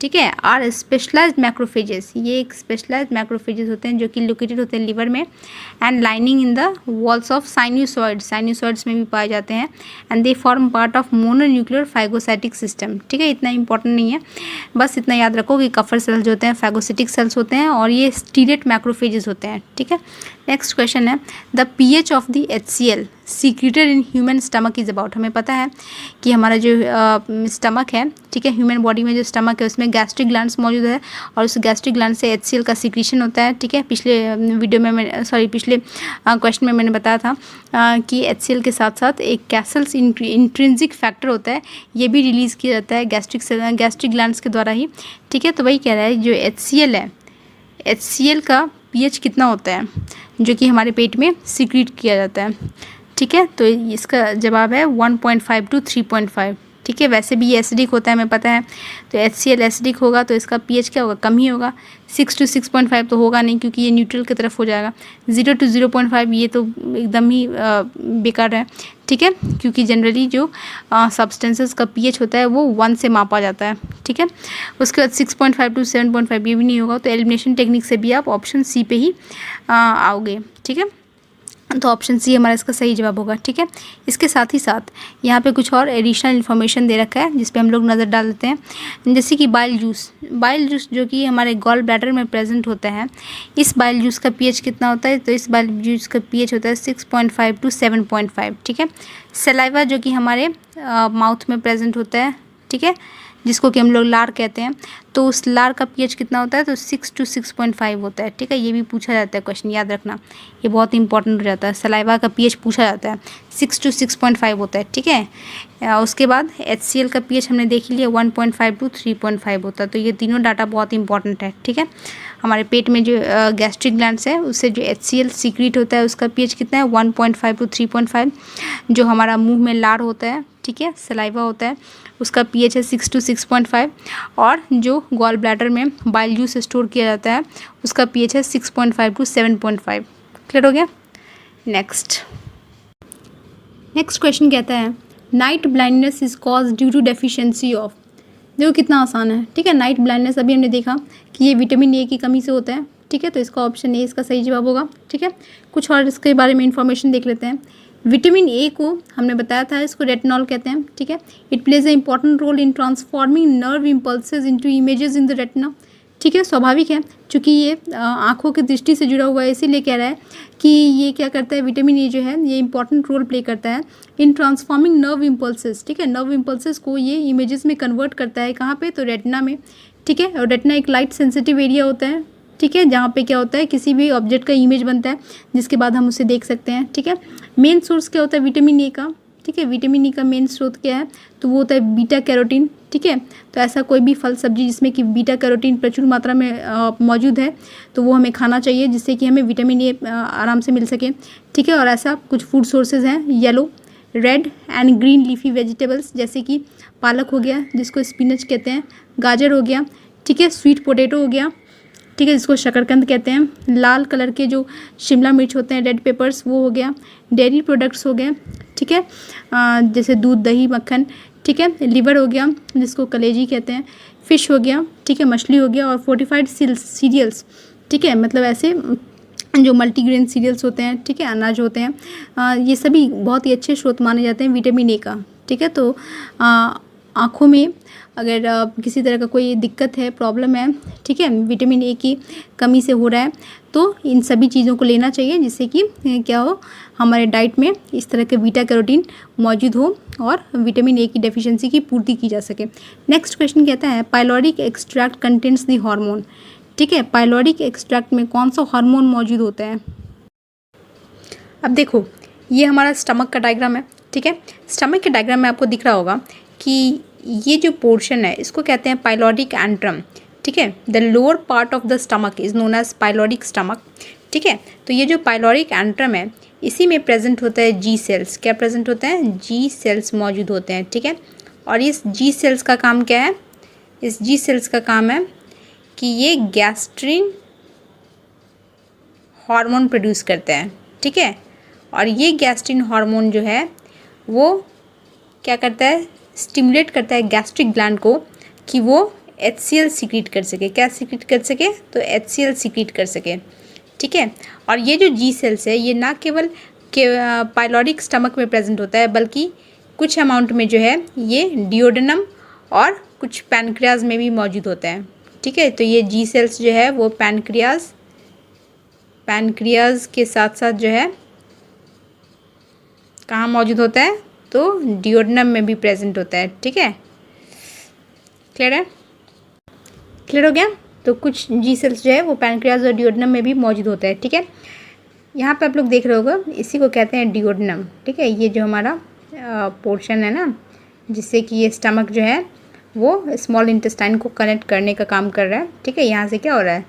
ठीक है, आर स्पेशलाइज्ड मैक्रोफेजेस, ये एक स्पेशलाइज्ड मैक्रोफेजेस होते हैं जो कि लोकेटेड होते हैं लिवर में and lining in the walls of sinusoids में भी पाए जाते हैं and they form part of mononuclear phagocytic system, ठीक है। इतना इंपॉर्टेंट नहीं है, बस इतना याद रखो कि कफर सेल्स जो होते हैं फैगोसिटिक सेल्स होते हैं और ये स्टीलेट मैक्रोफेजेस होते हैं, ठीक है। नेक्स्ट क्वेश्चन है the pH of the HCl secreted in human stomach is about. हमें पता है कि हमारा जो स्टमक है, ठीक है, ह्यूमन बॉडी में जो स्टमक है उसमें गैस्ट्रिक ग्लैंड्स मौजूद है और उस गैस्ट्रिक ग्लैंड से HCl का सीक्रेशन होता है, ठीक है। पिछले वीडियो में पिछले क्वेश्चन में मैंने बताया था कि HCl के साथ साथ एक कैसल्स इंट्रिंसिक फैक्टर होता है, ये भी रिलीज़ किया जाता है गैस्ट्रिक ग्लैंड्स के द्वारा ही, ठीक है। तो वही कह रहा है जो HCl है, HCl का pH कितना होता है जो कि हमारे पेट में सीक्रेट किया जाता है, ठीक है। तो इसका जवाब है 1.5 to 3.5, ठीक है। वैसे भी ये एसिडिक होता है हमें पता है, तो HCl एसिडिक होगा तो इसका pH क्या होगा? कम ही होगा। 6 to 6.5 तो होगा नहीं क्योंकि ये न्यूट्रल की तरफ हो जाएगा। 0 to 0.5 ये तो एकदम ही बेकार है, ठीक है, क्योंकि जनरली जो सब्सटेंसेस का pH होता है वो 1 से मापा जाता है, ठीक है। उसके बाद 6.5 to 7.5 ये भी नहीं होगा, तो एलिमिनेशन टेक्निक से भी आप ऑप्शन सी पे ही आओगे, ठीक है। तो ऑप्शन सी हमारा इसका सही जवाब होगा। ठीक है, इसके साथ ही साथ यहाँ पे कुछ और एडिशनल इन्फॉर्मेशन दे रखा है जिस पे हम लोग नज़र डाल देते हैं। जैसे कि बाइल जूस जो कि हमारे गॉल ब्लैडर में प्रेजेंट होता है, इस बाइल जूस का पीएच कितना होता है? तो इस बाइल जूस का पीएच होता है 6.5 to 7.5। ठीक है, सलाइवा जो कि हमारे माउथ में प्रेजेंट होता है, ठीक है, जिसको कि हम लोग लार कहते हैं, तो उस लार का पीएच कितना होता है? तो 6 to 6.5 होता है। ठीक है, ये भी पूछा जाता है क्वेश्चन, याद रखना, ये बहुत इंपॉर्टेंट हो जाता है। सलाइवा का पीएच पूछा जाता है, 6 to 6.5 होता है। ठीक है, उसके बाद HCl का पीएच हमने देख लिया 1.5 to 3.5 होता है। तो ये तीनों डाटा बहुत इंपॉर्टेंट है। ठीक है, हमारे पेट में जो गैस्ट्रिक ग्लैंड्स है उससे जो HCl सीक्रेट होता है उसका पीएच कितना है? 1.5 to 3.5। जो हमारा मुंह में लार होता है, ठीक है, सलाइवा होता है, उसका पीएच है 6 to 6.5। और जो गॉल ब्लैडर में बाइल जूस स्टोर किया जाता है उसका पीएच है 6.5 to 7.5। क्लियर हो गया? नेक्स्ट क्वेश्चन कहता है night blindness is cause due to deficiency of. देखो कितना आसान है। ठीक है, नाइट ब्लाइंडनेस अभी हमने देखा कि ये विटामिन ए की कमी से होता है। ठीक है, तो इसका ऑप्शन ए इसका सही जवाब होगा। ठीक है, कुछ और इसके बारे में इंफॉर्मेशन देख लेते हैं। विटामिन ए को हमने बताया था, इसको रेटिनॉल कहते हैं। ठीक है, it plays a important role in transforming nerve impulses into images in the retina. ठीक है, स्वाभाविक है क्योंकि ये आँखों की दृष्टि से जुड़ा हुआ है, इसीलिए कह रहा है कि ये क्या करता है, विटामिन ए जो है ये इंपॉर्टेंट रोल प्ले करता है इन ट्रांसफॉर्मिंग नर्व इम्पल्सेस। ठीक है, नर्व इम्पल्सेस को ये इमेजेस में कन्वर्ट करता है। कहाँ पे? तो रेटिना में। ठीक है, और रेटिना एक लाइट सेंसिटिव एरिया होता है। ठीक है, जहाँ पे क्या होता है, किसी भी ऑब्जेक्ट का इमेज बनता है जिसके बाद हम उसे देख सकते हैं। ठीक है, मेन सोर्स क्या होता है विटामिन ए का? ठीक है, विटामिन ई का मेन स्रोत क्या है? तो वो होता है बीटा कैरोटीन। ठीक है, तो ऐसा कोई भी फल सब्जी जिसमें कि बीटा कैरोटीन प्रचुर मात्रा में मौजूद है तो वो हमें खाना चाहिए, जिससे कि हमें विटामिन ए आराम से मिल सके। ठीक है, और ऐसा कुछ फूड सोर्सेज हैं yellow, red and green leafy vegetables, जैसे कि पालक हो गया जिसको स्पिनच कहते हैं, गाजर हो गया, ठीक है, स्वीट पोटैटो हो गया, ठीक है, जिसको शकरकंद कहते हैं, लाल कलर के जो शिमला मिर्च होते हैं, रेड पेपर्स, वो हो गया, डेयरी प्रोडक्ट्स हो गए, ठीक है, जैसे दूध, दही, मक्खन, ठीक है, लिवर हो गया जिसको कलेजी कहते हैं, फ़िश हो गया, ठीक है, मछली हो गया, और फोर्टिफाइड सीरियल्स, ठीक है, मतलब ऐसे जो मल्टीग्रेन सीरियल्स होते हैं, ठीक है, अनाज होते हैं, ये सभी बहुत ही अच्छे स्रोत माने जाते हैं विटामिन ए का। ठीक है, तो आँखों में अगर किसी तरह का कोई दिक्कत है, प्रॉब्लम है, ठीक है, विटामिन ए की कमी से हो रहा है, तो इन सभी चीज़ों को लेना चाहिए जिससे कि क्या हो, हमारे डाइट में इस तरह के बीटा कैरोटीन मौजूद हो और विटामिन ए की डेफिशिएंसी की पूर्ति की जा सके। नेक्स्ट क्वेश्चन कहता है pyloric extract contents the hormone. ठीक है, पाइलोरिक एक्सट्रैक्ट में कौन सा हार्मोन मौजूद होता है? अब देखो, ये हमारा स्टमक का डायग्राम है। ठीक है, स्टमक के डायग्राम में आपको दिख रहा होगा कि ये जो पोर्शन है इसको कहते हैं पाइलोरिक एंट्रम। ठीक है, the lower part of the stomach is known as pyloric stomach. ठीक है, तो ये जो पाइलोरिक एंट्रम है इसी में प्रेजेंट होता है जी सेल्स। क्या प्रेजेंट होता है? जी सेल्स मौजूद होते हैं। ठीक है, और इस जी सेल्स का काम क्या है? इस जी सेल्स का काम है कि ये गैस्ट्रिन हार्मोन प्रोड्यूस करते हैं। ठीक है, और ये गैस्ट्रिन हार्मोन जो है वो क्या करता है? स्टिमुलेट करता है गैस्ट्रिक ग्लैंड को कि वो HCl सीक्रेट कर सके। क्या सीक्रेट कर सके? तो HCl सीक्रेट कर सके। ठीक है, और ये जो जी सेल्स है ये ना केवल पाइलोरिक स्टमक में प्रेजेंट होता है बल्कि कुछ अमाउंट में जो है ये डियोडेनम और कुछ पैनक्रियाज में भी मौजूद होता है। ठीक है, तो ये जी सेल्स जो है वो पैनक्रियाज के साथ साथ जो है कहाँ मौजूद होता है? तो डियोडेनम में भी प्रेजेंट होता है। ठीक है, क्लियर है? क्लियर हो गया? तो कुछ जी सेल्स जो है वो पैनक्रियाज और डियोडेनम में भी मौजूद होता है। ठीक है, यहाँ पे आप लोग देख रहे होगा, इसी को कहते हैं डियोडेनम। ठीक है, ये जो हमारा पोर्शन है ना, जिससे कि ये स्टमक जो है वो स्मॉल इंटेस्टाइन को कनेक्ट करने का काम कर रहा है। ठीक है, यहाँ से क्या हो रहा है,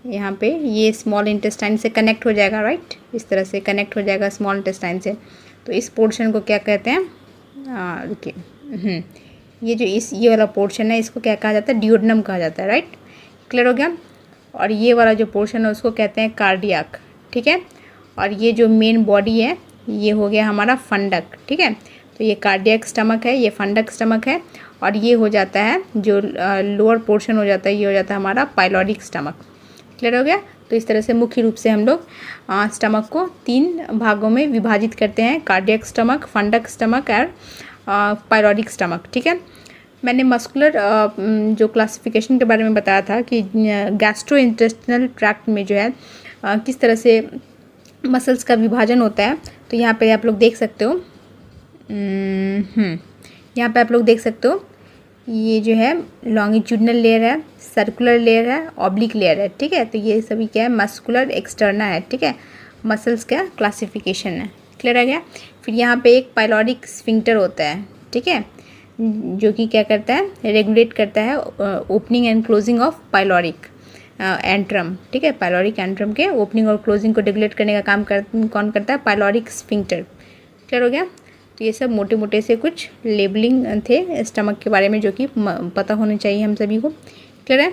यहाँ पे ये स्मॉल इंटेस्टाइन से कनेक्ट हो जाएगा, राइट, इस तरह से कनेक्ट हो जाएगा स्मॉल इंटेस्टाइन से। तो इस पोर्शन को क्या कहते हैं? रुकिए, ये जो ये वाला पोर्शन है इसको क्या कहा जाता है? डियोडेनम कहा जाता है, राइट, क्लियर हो गया? और ये वाला जो पोर्शन है उसको कहते हैं कार्डियक। ठीक है, और ये जो मेन बॉडी है ये हो गया हमारा फंडक। ठीक है, तो ये कार्डियक स्टमक है, ये फंडक स्टमक है, और ये हो जाता है जो लोअर पोर्शन हो जाता है, ये हो जाता है हमारा पाइलोरिक स्टमक। क्लियर हो गया? तो इस तरह से मुख्य रूप से हम लोग स्टमक को 3 भागों में विभाजित करते हैं, कार्डियक स्टमक, फंडक स्टमक और पायरोडिक स्टमक। ठीक है, मैंने मस्कुलर जो क्लासिफिकेशन के बारे में बताया था कि गैस्ट्रो इंटेस्टिनल ट्रैक्ट में जो है किस तरह से मसल्स का विभाजन होता है। तो यहाँ पे आप लोग देख सकते हो, यहाँ पे आप लोग देख सकते हो, ये जो है लॉन्गिट्यूडनल लेयर है, सर्कुलर लेयर है, ऑब्लिक लेयर है। ठीक है, तो ये सभी क्या है, मस्कुलर एक्सटर्ना है। ठीक है, मसल्स का क्लासिफिकेशन है। क्लियर आ गया। फिर यहाँ पे एक पायलोडिक स्फिंक्टर होता है। ठीक है, जो कि क्या करता है, रेगुलेट करता है opening and closing of pyloric antrum. ठीक है, पायलोरिक एंट्रम के ओपनिंग और क्लोजिंग को रेगुलेट करने का काम कौन करता है, पायलोरिक स्फिंक्टर। क्लियर हो गया। तो ये सब मोटे मोटे से कुछ लेबलिंग थे स्टमक के बारे में जो कि पता होने चाहिए हम सभी को। क्लियर है।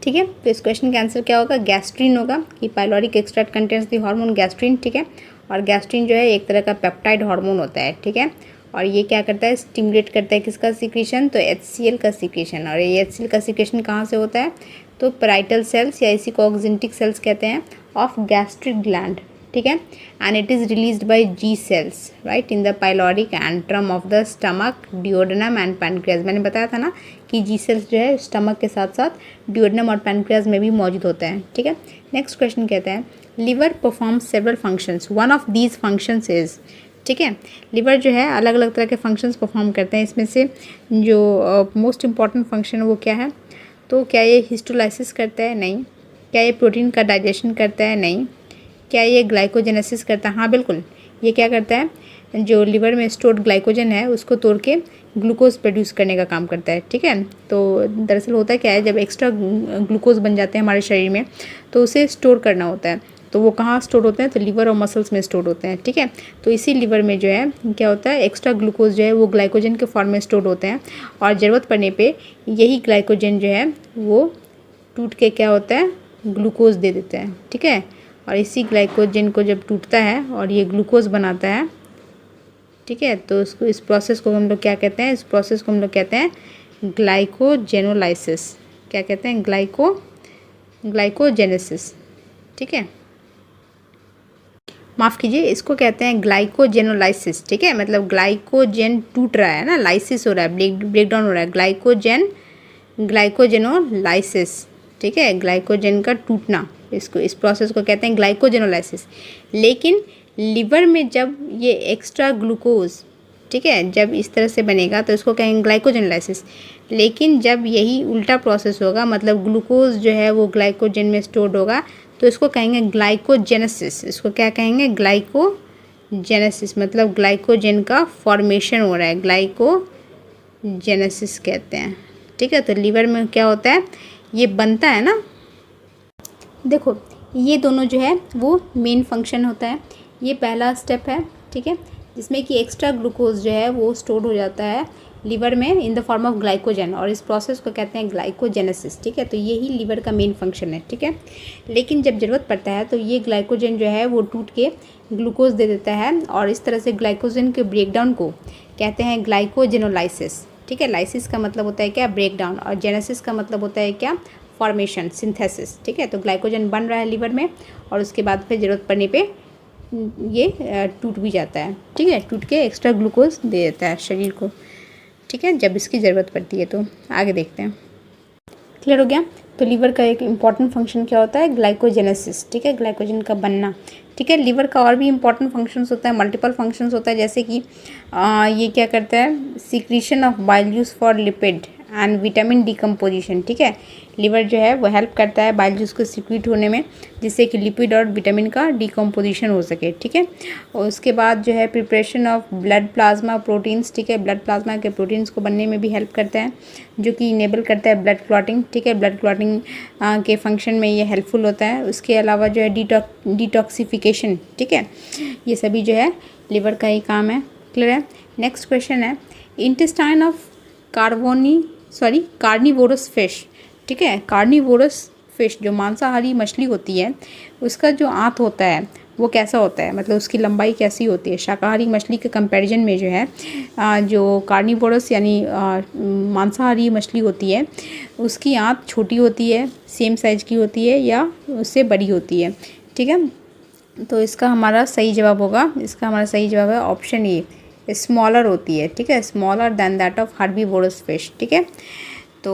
ठीक है, तो इस क्वेश्चन का आंसर क्या होगा, गैस्ट्रिन होगा कि pyloric extract contains the hormone gastrin. ठीक है, और गैस्ट्रिन जो है एक तरह का पेप्टाइड हार्मोन होता है। ठीक है, और ये क्या करता है, स्टिमुलेट करता है किसका सीक्रेशन, तो HCl का सीक्रेशन। और ये HCl का सीक्रेशन कहाँ से होता है, तो पैराइटल सेल्स या इसी को ऑक्जेंटिक सेल्स कहते हैं ऑफ गैस्ट्रिक ग्लैंड। ठीक है, and it is released by G cells right in the pyloric antrum of the stomach, duodenum and pancreas. मैंने बताया था ना कि G सेल्स जो है स्टमक के साथ साथ डिओडेनम और पैनक्रियाज में भी मौजूद होते हैं। ठीक है, नेक्स्ट क्वेश्चन कहते हैं liver perform several functions, one of these functions is. ठीक है, लिवर जो है अलग अलग तरह के फंक्शंस परफॉर्म करते हैं। इसमें से जो मोस्ट इम्पॉर्टेंट फंक्शन है वो क्या है, तो क्या ये हिस्टोलाइसिस करता है, नहीं। क्या ये प्रोटीन का डाइजेशन करता है, नहीं। क्या ये ग्लाइकोजेनेसिस करता है, हाँ बिल्कुल। ये क्या करता है, जो लिवर में स्टोर्ड ग्लाइकोजन है उसको तोड़ के ग्लूकोज प्रोड्यूस करने का काम करता है। ठीक है, तो दरअसल होता है क्या है, जब एक्स्ट्रा ग्लूकोज बन जाते हैं हमारे शरीर में तो उसे स्टोर करना होता है। तो वो कहाँ स्टोर होते हैं, तो लिवर और मसल्स में स्टोर होते हैं। ठीक है, तो इसी लिवर में जो है क्या होता है, एक्स्ट्रा ग्लूकोज जो है वो ग्लाइकोजन के फॉर्म में स्टोर होते हैं और ज़रूरत पड़ने पे यही ग्लाइकोजन जो है वो टूट के क्या होता है, ग्लूकोज दे देता है। ठीक है, और इसी ग्लाइकोजन को जब टूटता है और ये ग्लूकोज बनाता है, ठीक है, तो उसको, इस प्रोसेस को हम लोग क्या कहते हैं, इस प्रोसेस को हम लोग कहते हैं ग्लाइकोजेनोलाइसिस। क्या कहते हैं, ग्लाइकोजेनेसिस। ठीक है, माफ़ कीजिए, इसको कहते हैं ग्लाइकोजेनोलाइसिस। ठीक है, मतलब ग्लाइकोजन टूट रहा है ना, लाइसिस हो रहा है, ब्रेकडाउन हो रहा है, ग्लाइकोजेनोलाइसिस। ठीक है, ग्लाइकोजन का टूटना, इसको, इस प्रोसेस को कहते हैं ग्लाइकोजेनोलाइसिस। लेकिन लिवर में जब ये एक्स्ट्रा ग्लूकोज, ठीक है, जब इस तरह से बनेगा तो इसको कहेंगे ग्लाइकोजेनोलाइसिस। लेकिन जब यही उल्टा प्रोसेस होगा, मतलब ग्लूकोज जो है वो ग्लाइकोजन में स्टोर्ड होगा, तो इसको कहेंगे ग्लाइकोजेनेसिस। इसको क्या कहेंगे, ग्लाइकोजेनेसिस, मतलब ग्लाइकोजन का फॉर्मेशन हो रहा है, ग्लाइकोजेनेसिस कहते हैं। ठीक है, तो लिवर में क्या होता है, ये बनता है ना, देखो ये दोनों जो है वो मेन फंक्शन होता है। ये पहला स्टेप है। ठीक है, जिसमें कि एक्स्ट्रा ग्लूकोज जो है वो स्टोर हो जाता है लिवर में in the form of glycogen, और इस प्रोसेस को कहते हैं ग्लाइकोजेनेसिस। ठीक है, तो यही लिवर का मेन फंक्शन है। ठीक है, लेकिन जब ज़रूरत पड़ता है तो ये ग्लाइकोजन जो है वो टूट के ग्लूकोज दे देता है, और इस तरह से ग्लाइकोजन के ब्रेकडाउन को कहते हैं ग्लाइकोजेनोलाइसिस। ठीक है, लाइसिस का मतलब होता है क्या, ब्रेकडाउन, और जेनेसिस का मतलब होता है क्या, फॉर्मेशन, सिंथेसिस। ठीक है, तो ग्लाइकोजन बन रहा है लिवर में और उसके बाद फिर ज़रूरत पड़ने पे ये टूट भी जाता है। ठीक है, टूट के एक्स्ट्रा ग्लूकोज दे देता है शरीर को। ठीक है, जब इसकी ज़रूरत पड़ती है। तो आगे देखते हैं। क्लियर हो गया। तो लीवर का एक इम्पॉर्टेंट फंक्शन क्या होता है, ग्लाइकोजेनेसिस। ठीक है, ग्लाइकोजन का बनना। ठीक है, लीवर का और भी इम्पॉर्टेंट फंक्शंस होता है, मल्टीपल फंक्शंस होता है, जैसे कि ये क्या करता है, secretion of bile juice for lipid and vitamin decomposition. ठीक है, लीवर जो है वो हेल्प करता है बाइल जूस को सीक्रेट होने में, जिससे कि लिपिड और विटामिन का डिकम्पोजिशन हो सके। ठीक है, और उसके बाद जो है preparation of blood plasma proteins. ठीक है, ब्लड प्लाज्मा के प्रोटीन्स को बनने में भी हेल्प करता है, जो कि इनेबल करता है ब्लड क्लॉटिंग। ठीक है, ब्लड क्लॉटिंग के फंक्शन में ये हेल्पफुल होता है। उसके अलावा जो है डिटॉक्सिफिकेशन। ठीक है, ये सभी जो है लिवर का ही काम है। क्लियर है। नेक्स्ट क्वेश्चन है, इंटेस्टाइन ऑफ कार्निवोरस फिश। ठीक है, कार्निवोरस फिश, जो मांसाहारी मछली होती है, उसका जो आंत होता है वो कैसा होता है, मतलब उसकी लंबाई कैसी होती है। शाकाहारी मछली के कंपैरिजन में जो है जो कार्निवोरस यानी मांसाहारी मछली होती है उसकी आंत छोटी होती है, सेम साइज़ की होती है या उससे बड़ी होती है। ठीक है, तो इसका हमारा सही जवाब होगा, इसका हमारा सही जवाब है ऑप्शन ए, स्मॉलर होती है। ठीक है, smaller than that of herbivorous fish. ठीक है, तो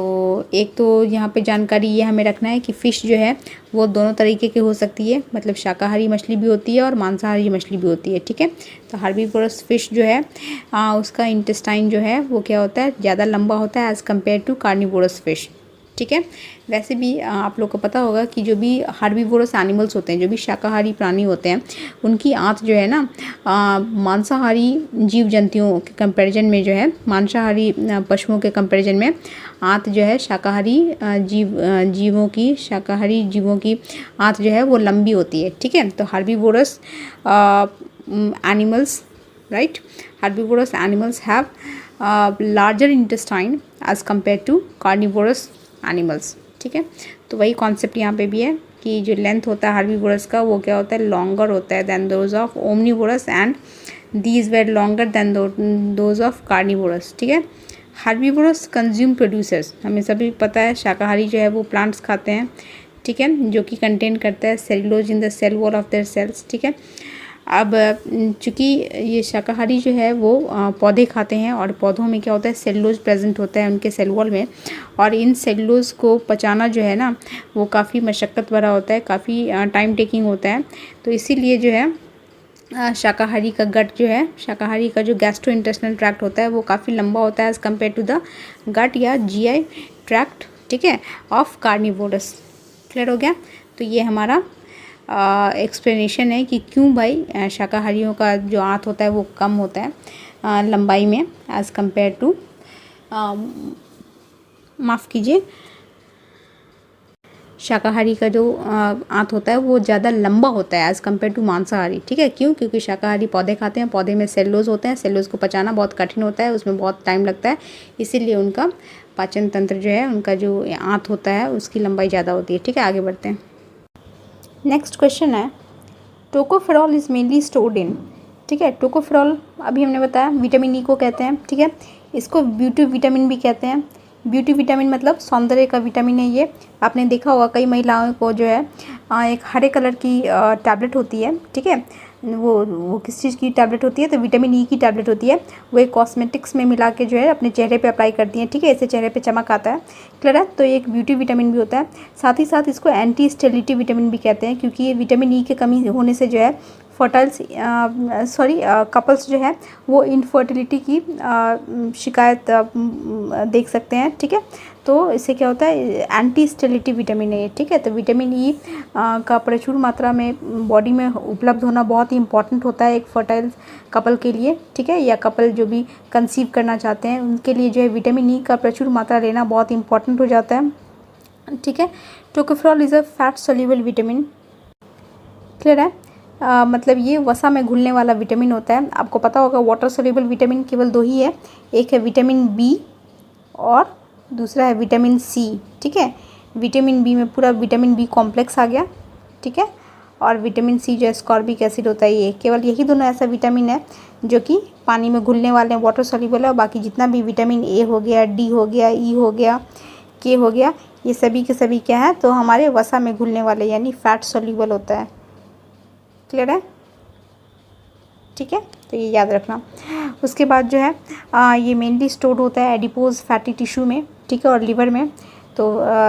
एक तो यहाँ पे जानकारी ये हमें रखना है कि फ़िश जो है वो दोनों तरीके की हो सकती है, मतलब शाकाहारी मछली भी होती है और मांसाहारी मछली भी होती है। ठीक है, तो हर्बीवोरस फिश जो है उसका इंटेस्टाइन जो है वो क्या होता है, ज़्यादा लंबा होता है as compared to carnivorous fish. ठीक है, वैसे भी आप लोग को पता होगा कि जो भी हर्बीवोरस एनिमल्स होते हैं, जो भी शाकाहारी प्राणी होते हैं, उनकी आंत जो है ना मांसाहारी जीव जंतुओं के कंपैरिजन में जो है, मांसाहारी पशुओं के कंपैरिजन में आंत जो है शाकाहारी शाकाहारी जीवों की आंत जो है वो लंबी होती है। ठीक है, तो herbivorous animals, right, herbivorous animals have larger intestine as compared to carnivorous animals. ठीक है, तो वही कॉन्सेप्ट यहाँ पे भी है कि जो लेंथ होता है हर्बीवोरस का वो क्या होता है, लॉन्गर होता है than those of omnivorous and these were longer than those of carnivorous. ठीक है, हर्बीवोरस कंज्यूम प्रोड्यूसर्स, हमें सभी पता है शाकाहारी जो है वो प्लांट्स खाते हैं। ठीक है, जो कि कंटेन करता है cellulose in the cell wall of their cells. ठीक है, अब चूँकि ये शाकाहारी जो है वो पौधे खाते हैं और पौधों में क्या होता है, सेलुलोज प्रेजेंट होता है उनके सेल वॉल में, और इन सेलुलोज को पचाना जो है ना वो काफ़ी मशक्क़त भरा होता है, काफ़ी टाइम टेकिंग होता है। तो इसीलिए जो है शाकाहारी का गट जो है, शाकाहारी का जो गैस्ट्रोइंटेस्टिनल ट्रैक्ट होता है वो काफ़ी लंबा होता है as compared to the gut या जीआई ट्रैक्ट, ठीक है, ऑफ कार्निवोरस। क्लियर हो गया, तो ये हमारा एक्सप्लेनेशन है कि क्यों भाई शाकाहारियों का जो आंत होता है वो कम होता है लंबाई में एज़ कम्पेयर टू, माफ़ कीजिए, शाकाहारी का जो आंत होता है वो ज़्यादा लंबा होता है एज़ कम्पेयर टू मांसाहारी। ठीक है, क्यों, क्योंकि शाकाहारी पौधे खाते हैं, पौधे में सेलुलोज होते हैं, सेलुलोज को पचाना बहुत कठिन होता है, उसमें बहुत टाइम लगता है, इसीलिए उनका पाचन तंत्र जो है, उनका जो आंत होता है उसकी लंबाई ज़्यादा होती है। ठीक है, आगे बढ़ते हैं। नेक्स्ट क्वेश्चन है, tocopherol is mainly stored in. ठीक है, टोकोफेरॉल अभी हमने बताया विटामिन ई को कहते हैं। ठीक है, इसको ब्यूटी विटामिन भी कहते हैं। ब्यूटी विटामिन मतलब सौंदर्य का विटामिन है ये। आपने देखा होगा कई महिलाओं को जो है एक हरे कलर की टैबलेट होती है। ठीक है, वो किस चीज़ की टैबलेट होती है, तो विटामिन ई की टैबलेट होती है। वो एक कॉस्मेटिक्स में मिला के जो है अपने चेहरे पे अप्लाई करती हैं। ठीक है, इससे चेहरे पे चमक आता है। क्लियर है, तो ये एक ब्यूटी विटामिन भी होता है। साथ ही साथ इसको एंटी स्टेरिलिटी विटामिन भी कहते हैं, क्योंकि ये विटामिन ई की कमी होने से जो है कपल्स जो है वो इनफर्टिलिटी की शिकायत देख सकते हैं। ठीक है, तो इससे क्या होता है, एंटी स्टेरिलिटी विटामिन है। ठीक है, तो विटामिन ई का प्रचुर मात्रा में बॉडी में उपलब्ध होना बहुत ही इंपॉर्टेंट होता है एक फर्टाइल कपल के लिए। ठीक है, या कपल जो भी कंसीव करना चाहते हैं उनके लिए जो है विटामिन ई का प्रचुर मात्रा लेना बहुत इंपॉर्टेंट हो जाता है। ठीक है, tocopherol is a fat soluble vitamin. Clear है, मतलब ये वसा में घुलने वाला विटामिन होता है। आपको पता होगा वाटर सोल्यूबल विटामिन केवल दो ही है, एक है विटामिन बी और दूसरा है विटामिन सी। ठीक है, विटामिन बी में पूरा विटामिन बी कॉम्प्लेक्स आ गया। ठीक है, और विटामिन सी जो एस्कॉर्बिक एसिड होता है, ये केवल यही दोनों ऐसा विटामिन है जो कि पानी में घुलने वाले हैं, वाटर सोल्यूबल है। और बाकी जितना भी विटामिन ए हो गया, डी हो गया, ई हो गया, के हो गया, ये सभी के सभी क्या है, तो हमारे वसा में घुलने वाले यानी फैट सोल्यूबल होता है। क्लियर है, ठीक है, तो ये याद रखना। उसके बाद जो है ये मेनली स्टोर होता है एडिपोज फैटी टिश्यू में। ठीक है, और लिवर में। तो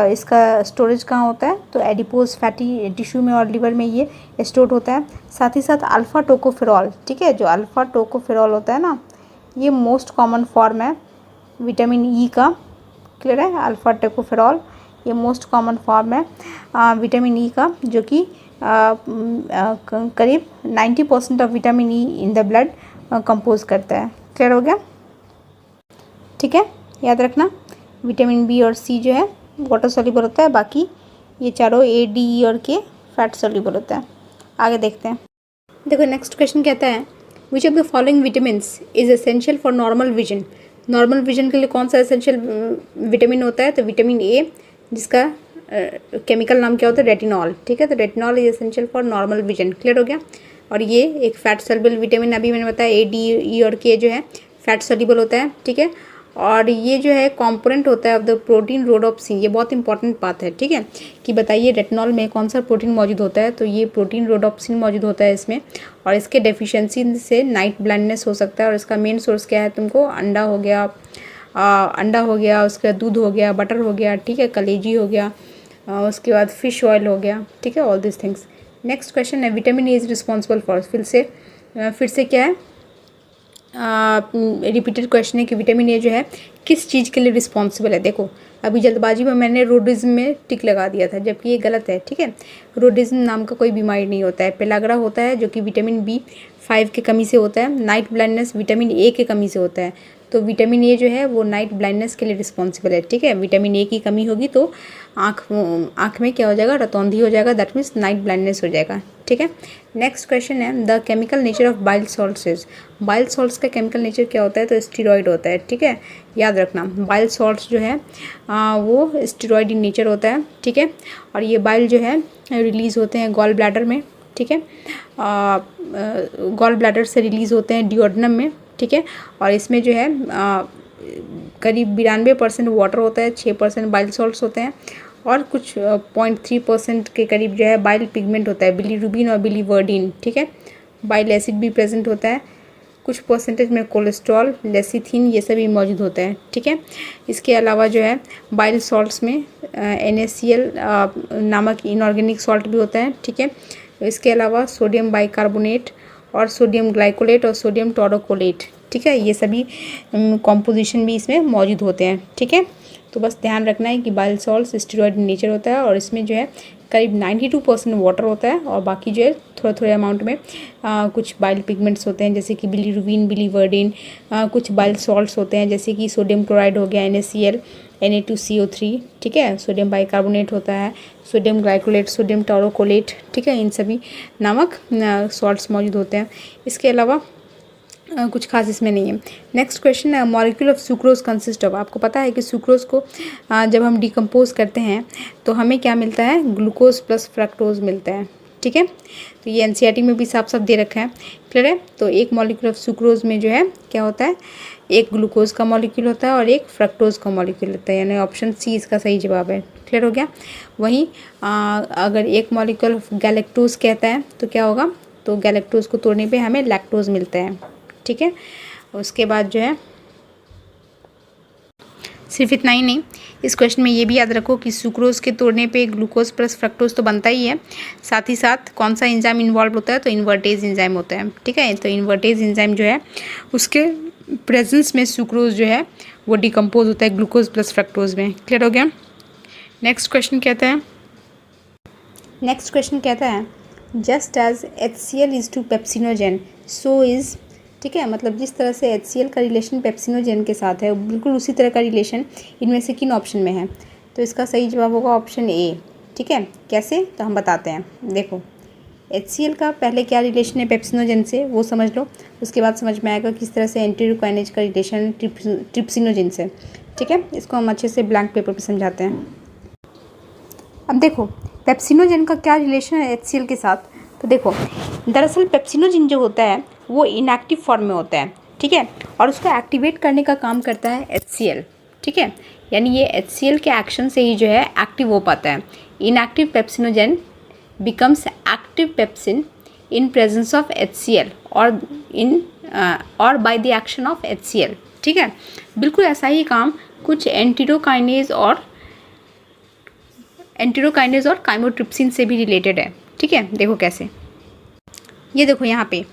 इसका स्टोरेज कहाँ होता है, तो एडिपोज फैटी टिश्यू में और लिवर में ये स्टोर होता है। साथ ही साथ अल्फ़ा टोकोफेरॉल, ठीक है, जो अल्फ़ा टोकोफेरॉल होता है ना, ये मोस्ट कॉमन फॉर्म है विटामिन ई का। क्लियर है, अल्फ़ा टोकोफेरॉल ये मोस्ट कॉमन फॉर्म है विटामिन ई का, जो कि करीब 90% of vitamin E in the blood compose करता है। क्लियर हो गया, ठीक है, याद रखना। विटामिन बी और सी जो है वाटर सोल्यूबल होता है, बाकी ये चारों ए, डी, ई और के फैट सोल्यूबल होता है। आगे देखते हैं। देखो नेक्स्ट क्वेश्चन कहता है, which of the following vitamins is essential for normal vision. Normal vision के लिए कौन सा एसेंशियल विटामिन होता है, तो विटामिन ए, जिसका केमिकल नाम क्या होता है, रेटिनॉल। ठीक है, तो retinol is essential for normal vision. Clear हो गया। और ये एक फैट सॉल्युबल विटामिन, अभी मैंने बताया ए, डी, ई और के जो है फैट सॉल्युबल होता है। ठीक है, और ये जो है कंपोनेंट होता है ऑफ द प्रोटीन रोडोप्सिन। ये बहुत इंपॉर्टेंट बात है। ठीक है, कि बताइए रेटिनॉल में कौन सा प्रोटीन मौजूद होता है, तो ये प्रोटीन रोडोप्सिन मौजूद होता है इसमें। और इसके डेफिशिएंसी से नाइट ब्लाइंडनेस हो सकता है। और इसका मेन सोर्स क्या है, तुमको अंडा हो गया, उसके बाद दूध हो गया, बटर हो गया, ठीक है, कलेजी हो गया, उसके बाद फिश ऑयल हो गया। ठीक है, all this things. Next question है vitamin A is responsible for, फिर से क्या है, रिपीटेड क्वेश्चन है कि विटामिन ए जो है किस चीज़ के लिए रिस्पॉन्सिबल है। देखो अभी जल्दबाजी में मैंने रोडिज्म में टिक लगा दिया था, जबकि ये गलत है। ठीक है, रोडिज्म नाम का कोई बीमारी नहीं होता है। पेलाग्रा होता है जो कि विटामिन B5 की कमी से होता है। नाइट ब्लाइंडनेस विटामिन ए की कमी से होता है। तो विटामिन ए जो है वो नाइट ब्लाइंडनेस के लिए रिस्पॉन्सिबल है। ठीक है, विटामिन ए की कमी होगी तो आँख में क्या हो जाएगा, रतौंधी हो जाएगा, दैट मीन्स नाइट ब्लाइंडनेस हो जाएगा। ठीक है, नेक्स्ट क्वेश्चन है the chemical nature of bile salts is. Bile salts का केमिकल नेचर क्या होता है, तो स्टीरॉयड होता है। ठीक है, याद रखना बाइल सॉल्ट्स जो है वो स्टीरॉयड इन नेचर होता है। ठीक है, और ये बाइल जो है रिलीज़ होते हैं गॉल ब्लैडर में। ठीक है, गॉल ब्लैडर से रिलीज़ होते हैं डिओडनम में। ठीक है, और इसमें जो है करीब 92% वाटर होता है, 6% बाइल सॉल्ट्स होते हैं, और कुछ 0.3% के करीब जो है बाइल पिगमेंट होता है, बिलीरुबिन और बिलीवर्डिन। ठीक है, बाइल एसिड भी प्रेजेंट होता है, कुछ परसेंटेज में कोलेस्ट्रॉल, लेसिथिन, ये सभी मौजूद होते हैं। ठीक है, इसके अलावा जो है बाइल सॉल्ट्स में NaCl नामक इनऑर्गेनिक सॉल्ट भी होता है। ठीक है, इसके अलावा सोडियम बाइकार्बोनेट और सोडियम ग्लाइकोलेट और सोडियम टोरोकोलेट। ठीक है, ये सभी कॉम्पोजिशन भी इसमें मौजूद होते हैं। ठीक है, तो बस ध्यान रखना है कि बाइल सॉल्ट्स स्टीरॉयड नेचर होता है, और इसमें जो है करीब 92% वाटर होता है, और बाकी जो है थोड़े अमाउंट में कुछ बाइल पिगमेंट्स होते हैं, जैसे कि बिलीरुबिन, बिलीवर्डिन, कुछ बाइल सॉल्ट्स होते हैं जैसे कि सोडियम क्लोराइड हो गया, NaCl, Na2CO3। ठीक है, सोडियम बाइकार्बोनेट होता है, सोडियम ग्लाइकोलेट, सोडियम टोरोकोलेट। ठीक है, इन सभी नामक सॉल्ट्स मौजूद होते हैं। इसके अलावा कुछ खास इसमें नहीं है। नेक्स्ट क्वेश्चन है molecule of sucrose consist of. आपको पता है कि सुक्रोज को जब हम डिकम्पोज करते हैं तो हमें क्या मिलता है, ग्लूकोज प्लस फ्रक्टोज मिलता है। ठीक है, तो ये NCERT में भी साफ साफ दे रखा है। क्लियर है, तो एक मॉलिक्यूल ऑफ सुक्रोज में जो है क्या होता है, एक ग्लूकोज का मॉलिक्यूल होता है और एक फ्रक्टोज का मॉलिक्यूल होता है, यानी ऑप्शन सी इसका सही जवाब है। क्लियर हो गया। वहीं अगर एक मॉलिक्यूल ऑफ गैलेक्टोज कहता है तो क्या होगा, तो गैलेक्टोज को तोड़ने पे हमें लैक्टोज मिलता है। ठीक है, उसके बाद जो है सिर्फ इतना ही नहीं, इस क्वेश्चन में ये भी याद रखो कि सुक्रोज के तोड़ने पे ग्लूकोज प्लस फ्रक्टोज तो बनता ही है, साथ ही साथ कौन सा एंजाइम इन्वॉल्व होता है, तो इन्वर्टेज एंजाइम होता है। ठीक है, तो इन्वर्टेज एंजाइम जो है उसके प्रेजेंस में सुक्रोज जो है वो डिकम्पोज होता है ग्लूकोज प्लस फ्रक्टोज में। क्लियर हो गया। नेक्स्ट क्वेश्चन कहता है just as HCl is to pepsinogen so is. ठीक है, मतलब जिस तरह से HCl का रिलेशन पेप्सिनोजेन के साथ है, बिल्कुल उसी तरह का रिलेशन इनमें से किन ऑप्शन में है, तो इसका सही जवाब होगा ऑप्शन ए। ठीक है, कैसे, तो हम बताते हैं। देखो HCl का पहले क्या रिलेशन है पेप्सिनोजेन से, वो समझ लो, उसके बाद समझ में आएगा किस तरह से एंटीरोकाइनेज का रिलेशन ट्रिप्सिनोजेन से। ठीक है, इसको हम अच्छे से ब्लैंक पेपर पर समझाते हैं। अब देखो पेप्सिनोजेन का क्या रिलेशन है HCl के साथ, तो देखो दरअसल पेप्सिनोजेन जो होता है वो इनएक्टिव फॉर्म में होता है। ठीक है, और उसको एक्टिवेट करने का काम करता है HCl। ठीक है, यानी ये HCl के एक्शन से ही जो है एक्टिव हो पाता है। Inactive pepsinogen becomes active pepsin in presence of HCl और by the action of HCl। ठीक है, बिल्कुल ऐसा ही काम कुछ एंटीरोकाइनेज और काइमोट्रिप्सिन से भी रिलेटेड है। ठीक है, देखो कैसे, ये देखो यहाँ पे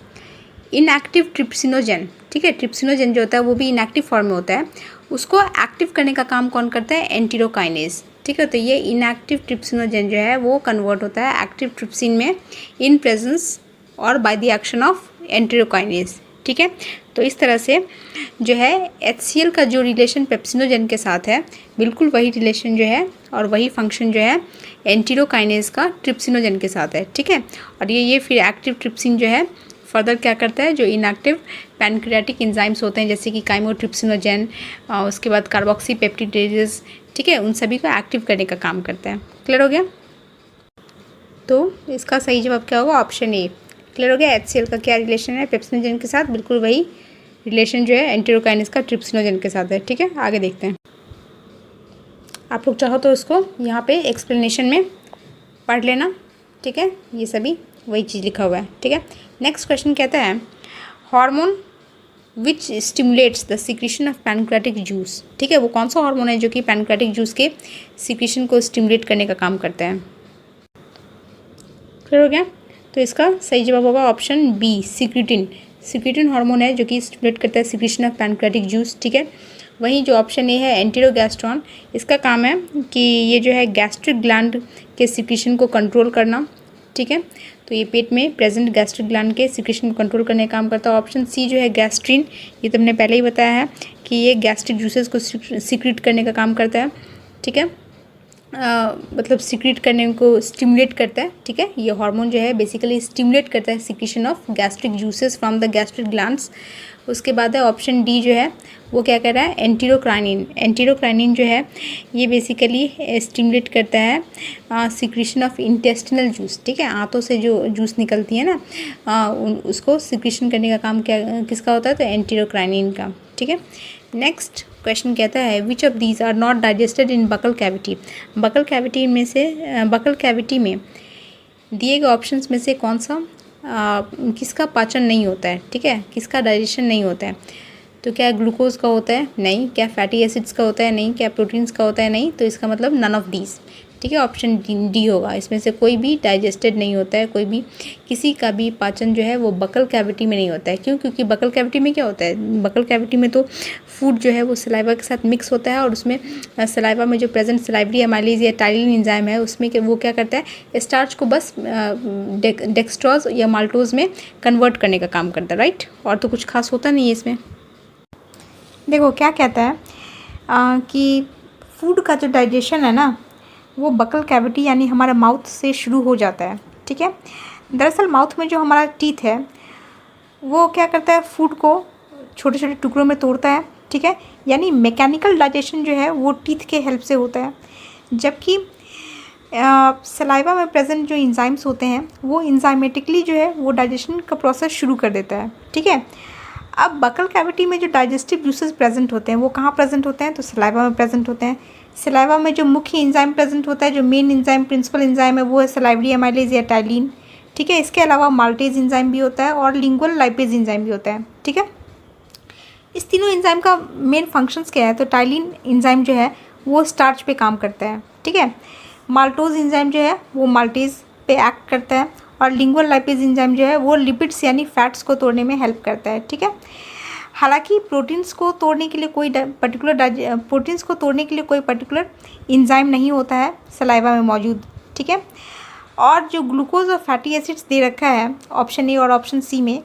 इनएक्टिव ट्रिप्सिनोजेन। ठीक है, ट्रिप्सिनोजेन जो होता है वो भी इनएक्टिव फॉर्म में होता है, उसको एक्टिव करने का काम कौन करता है, एंटीरोकाइनेज। ठीक है, तो ये इनएक्टिव ट्रिप्सिनोजेन जो है वो कन्वर्ट होता है एक्टिव ट्रिप्सिन में इन प्रेजेंस और by the action of enterokinase. ठीक है, तो इस तरह से जो है HCl का जो रिलेशन पेप्सिनोजेन के साथ है, बिल्कुल वही रिलेशन जो है और वही फंक्शन जो है एंटीरोकाइनेज का ट्रिप्सिनोजेन के साथ है। ठीक है, और ये फिर एक्टिव ट्रिप्सिन जो है फर्दर क्या करता है, जो इनएक्टिव पैनक्रियाटिक एंजाइम्स होते हैं जैसे कि काइमोट्रिप्सिनोजेन, उसके बाद कार्बोक्सीपेप्टिडेजेस, ठीक है, उन सभी को एक्टिव करने का काम करता है। क्लियर हो गया? तो इसका सही जवाब क्या होगा? Option A. क्लियर हो गया? HCl का क्या रिलेशन है पेप्सिनोजेन के साथ? बिल्कुल वही रिलेशन जो है एंटेरोकाइनेज का ट्रिप्सिनोजेन के साथ है। ठीक है, आगे देखते हैं। आप लोग चाहो तो इसको यहाँ पे एक्सप्लेनेशन में पढ़ लेना। ठीक है, ये सभी वही चीज़ लिखा हुआ है। ठीक है, नेक्स्ट क्वेश्चन कहता है hormone which stimulates the secretion of pancreatic juice. ठीक है, वो कौन सा हार्मोन है जो कि पैनक्रियाटिक जूस के सिक्रीशन को स्टिमुलेट करने का काम करता है? क्लियर हो गया? तो इसका सही जवाब होगा option B, secretin. Secretin hormone है जो कि स्टिमुलेट करता है सिक्रीशन ऑफ पैनक्रियाटिक जूस। ठीक है, वहीं जो ऑप्शन ए है एंटेरोगैस्ट्रॉन, इसका काम है कि ये जो है गैस्ट्रिक ग्लैंड के सिक्रीशन को कंट्रोल करना। ठीक है, तो ये पेट में प्रेजेंट गैस्ट्रिक ग्लैंड के सिक्रीशन को कंट्रोल करने का काम करता है। ऑप्शन सी जो है गैस्ट्रिन, ये तो हमने पहले ही बताया है कि ये गैस्ट्रिक जूसेस को सिक्रीट करने का काम करता है। ठीक है, मतलब सिक्रीट करने को स्टिमुलेट करता है। ठीक है, ये हार्मोन जो है बेसिकली स्टिमुलेट करता है secretion of gastric juices from the gastric glands. उसके बाद है ऑप्शन डी जो है वो क्या कर रहा है, एंटीरोक्राइनिन। एंटीरोक्राइनिन जो है ये बेसिकली स्टिमुलेट करता है सिक्रीशन ऑफ इंटेस्टिनल जूस। ठीक है, आंतों से जो जूस निकलती है ना उसको सिक्रीशन करने का काम किसका होता है? तो एंटीरोक्राइनिन का। ठीक है, नेक्स्ट क्वेश्चन कहता है which of these are not digested in buccal cavity. Buccal cavity में से बकल कैविटी में दिए गए ऑप्शंस में से कौन सा किसका पाचन नहीं होता है? ठीक है, किसका डाइजेशन नहीं होता है? तो क्या ग्लूकोज का होता है? नहीं। क्या फैटी एसिड्स का होता है? नहीं। क्या प्रोटीन्स का होता है? नहीं। तो इसका मतलब नन ऑफ दीज। ठीक है, ऑप्शन डी होगा। इसमें से कोई भी डाइजेस्टेड नहीं होता है, कोई भी किसी का भी पाचन जो है वो बकल कैविटी में नहीं होता है। क्यों? क्योंकि बकल कैविटी में क्या होता है, बकल कैविटी में तो फूड जो है वो सलाइवा के साथ मिक्स होता है और उसमें सलाइवा में जो प्रेजेंट सलाइवरी एमाइलेज या टाइलिन एंजाइम है उसमें वो क्या करता है, स्टार्च को बस डेक्सट्रोज या माल्टोज में कन्वर्ट करने का काम करता है। राइट, और तो कुछ खास होता नहीं है इसमें। देखो क्या कहता है कि फूड का जो डाइजेशन है ना वो बकल कैविटी यानी हमारे माउथ से शुरू हो जाता है। ठीक है, दरअसल माउथ में जो हमारा टीथ है वो क्या करता है, फूड को छोटे छोटे टुकड़ों में तोड़ता है। ठीक है, यानी मैकेनिकल डाइजेशन जो है वो टीथ के हेल्प से होता है, जबकि सलाइवा में प्रेजेंट जो इंजाइम्स होते हैं वो इंजाइमेटिकली जो है वो डाइजेशन का प्रोसेस शुरू कर देता है। ठीक है, अब बकल कैविटी में जो डाइजेस्टिव जूसेस प्रेजेंट होते हैं वो कहाँ प्रेजेंट होते हैं? तो सलाइवा में प्रेजेंट होते हैं। सलाइवा में जो मुख्य एंजाइम प्रेजेंट होता है, जो मेन एंजाइम प्रिंसिपल एंजाइम है वो है सलाइवरी एमाइलेज या टाइलिन। ठीक है, इसके अलावा माल्टेज एंजाइम भी होता है और लिंगुअल लाइपेज एंजाइम भी होता है। ठीक है, इस तीनों एंजाइम का मेन फंक्शंस क्या है? तो टाइलिन एंजाइम जो है वो स्टार्च पे काम करता है। ठीक है, माल्टोज एंजाइम जो है वो माल्टेज पे एक्ट करता है और लिंगुअल लाइपेज एंजाइम जो है वो लिपिड्स यानी फैट्स को तोड़ने में हेल्प करता है। ठीक है, हालांकि प्रोटीन्स को तोड़ने के लिए कोई पर्टिकुलर एंजाइम नहीं होता है सलाइवा में मौजूद। ठीक है, और जो ग्लूकोज और फैटी एसिड्स दे रखा है ऑप्शन ए और ऑप्शन सी में,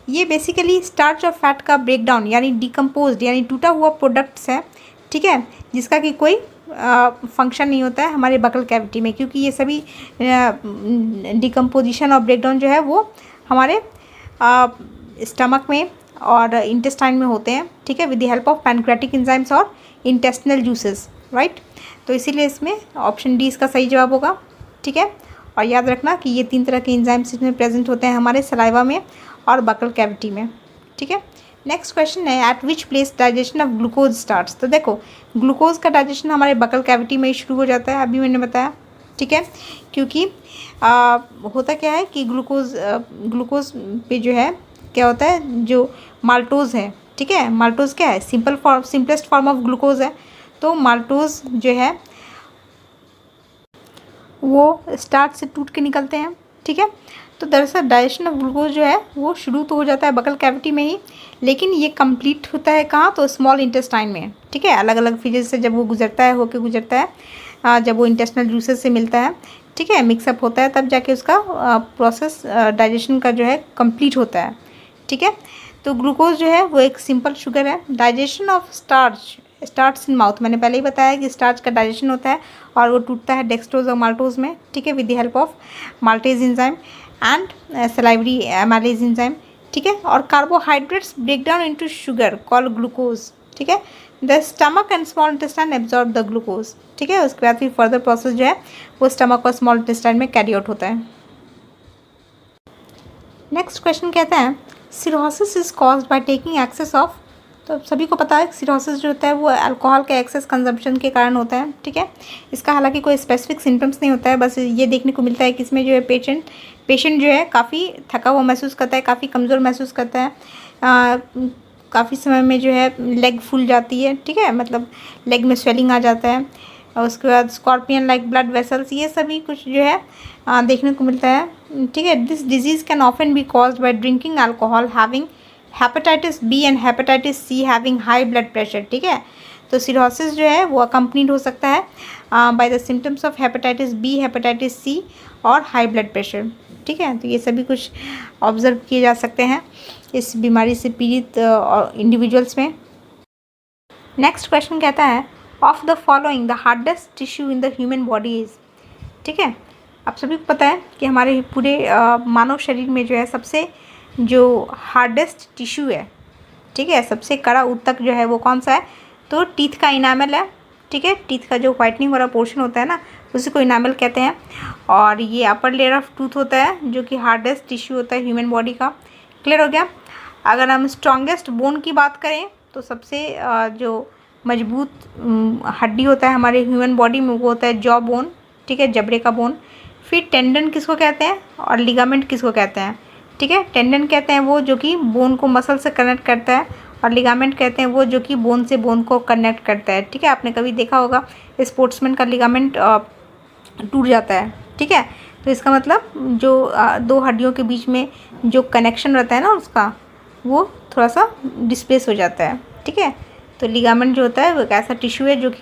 ये बेसिकली स्टार्च और फैट का ब्रेकडाउन यानी डिकम्पोज्ड यानी टूटा हुआ प्रोडक्ट्स है। ठीक है, जिसका कि कोई फंक्शन नहीं होता है हमारे बकल कैविटी में, क्योंकि ये सभी डिकम्पोजिशन और ब्रेकडाउन जो है वो हमारे स्टमक में और इंटेस्टाइन में होते हैं। ठीक है, with the help of pancreatic enzymes और इंटेस्टिनल जूसेस। राइट, तो इसीलिए इसमें ऑप्शन डी इसका सही जवाब होगा। ठीक है, और याद रखना कि ये 3 तरह के एंजाइम्स इसमें प्रेजेंट होते हैं हमारे सलाइवा में और बकल कैविटी में। ठीक है, नेक्स्ट क्वेश्चन है eight which place digestion of glucose starts. तो देखो ग्लूकोज का डाइजेशन हमारे बकल कैविटी में ही शुरू हो जाता है, अभी मैंने बताया। ठीक है, क्योंकि होता क्या है कि ग्लूकोज पे जो है क्या होता है, जो माल्टोज है। ठीक है, माल्टोज क्या है, सिंपलेस्ट फॉर्म ऑफ ग्लूकोज है। तो माल्टोज जो है वो स्टार्च से टूट के निकलते हैं। ठीक है, तो दरअसल डाइजेशन ऑफ ग्लूकोज जो है वो शुरू तो हो जाता है बकल कैविटी में ही, लेकिन ये कंप्लीट होता है कहाँ? तो स्मॉल इंटेस्टाइन में। ठीक है, अलग अलग फेजेस से जब वो गुजरता है जब वो इंटेस्टिनल जूसेस से मिलता है, ठीक है, मिक्सअप होता है, तब जाके उसका प्रोसेस डाइजेशन का जो है कंप्लीट होता है। ठीक है, तो ग्लूकोज जो है वो एक सिंपल शुगर है। Digestion of starch in mouth, मैंने पहले ही बताया कि स्टार्च का डाइजेशन होता है और वो टूटता है डेक्सट्रोज और माल्टोज में। ठीक है, with the help of maltase enzyme and salivary amylase enzyme. ठीक है, और carbohydrates break down into sugar called glucose, ठीक है। The stomach and small intestine absorb the glucose, ठीक है। उसके बाद फिर फर्दर प्रोसेस जो है वो स्टमक और स्मॉल इंटेस्टाइन में कैरी आउट होता है। नेक्स्ट क्वेश्चन कहता है cirrhosis is caused by taking excess of, तो सभी को पता है सिरोसिस जो होता है वो अल्कोहल के एक्सेस कंजम्पशन के कारण होता है, ठीक है। इसका हालांकि कोई स्पेसिफिक सिम्टम्स नहीं होता है, बस ये देखने को मिलता है कि इसमें जो है पेशेंट जो है काफ़ी थका हुआ महसूस करता है, काफ़ी कमज़ोर महसूस करता है, काफ़ी समय में जो है लेग फूल जाती है, ठीक है, मतलब लेग में स्वेलिंग आ जाता है, और उसके बाद स्कॉर्पियन लाइक ब्लड वेसल्स, ये सभी कुछ जो है देखने को मिलता है, ठीक है। This disease can often be caused by drinking alcohol, having hepatitis B and hepatitis C, having high blood pressure, ठीक है। तो सिरोसिस जो है वो अकम्पनीड हो सकता है by the symptoms of hepatitis B, hepatitis C और हाई ब्लड प्रेशर, ठीक है। तो ये सभी कुछ ऑब्जर्व किए जा सकते हैं इस बीमारी से पीड़ित इंडिविजुअल्स में। नेक्स्ट क्वेश्चन कहता है of the following the hardest tissue in the human body is, ठीक है। आप सभी को पता है कि हमारे पूरे मानव शरीर में जो है सबसे जो हार्डेस्ट टिश्यू है, ठीक है, सबसे कड़ा ऊतक जो है वो कौन सा है, तो टीथ का इनामल है, ठीक है। टीथ का जो वाइटनिंग वाला पोर्शन होता है ना, उसी को इनामल कहते हैं, और ये अपर लेयर ऑफ टूथ होता है जो कि हार्डेस्ट टिश्यू होता है ह्यूमन बॉडी का। क्लियर हो गया। अगर हम स्ट्रॉन्गेस्ट बोन की बात करें तो सबसे जो मजबूत हड्डी होता है हमारे ह्यूमन बॉडी में वो होता है जॉ बोन, ठीक है, जबड़े का बोन। फिर टेंडन किसको कहते हैं और लिगामेंट किसको कहते हैं, ठीक है। टेंडन कहते हैं वो जो कि बोन को मसल से कनेक्ट करता है, और लिगामेंट कहते हैं वो जो कि बोन से बोन को कनेक्ट करता है, ठीक है। आपने कभी देखा होगा स्पोर्ट्समैन का लिगामेंट टूट जाता है, ठीक है। तो इसका मतलब जो दो हड्डियों के बीच में जो कनेक्शन रहता है ना उसका, वो थोड़ा सा डिस्प्लेस हो जाता है, ठीक है। तो लिगामेंट जो होता है वो एक ऐसा टिश्यू है जो कि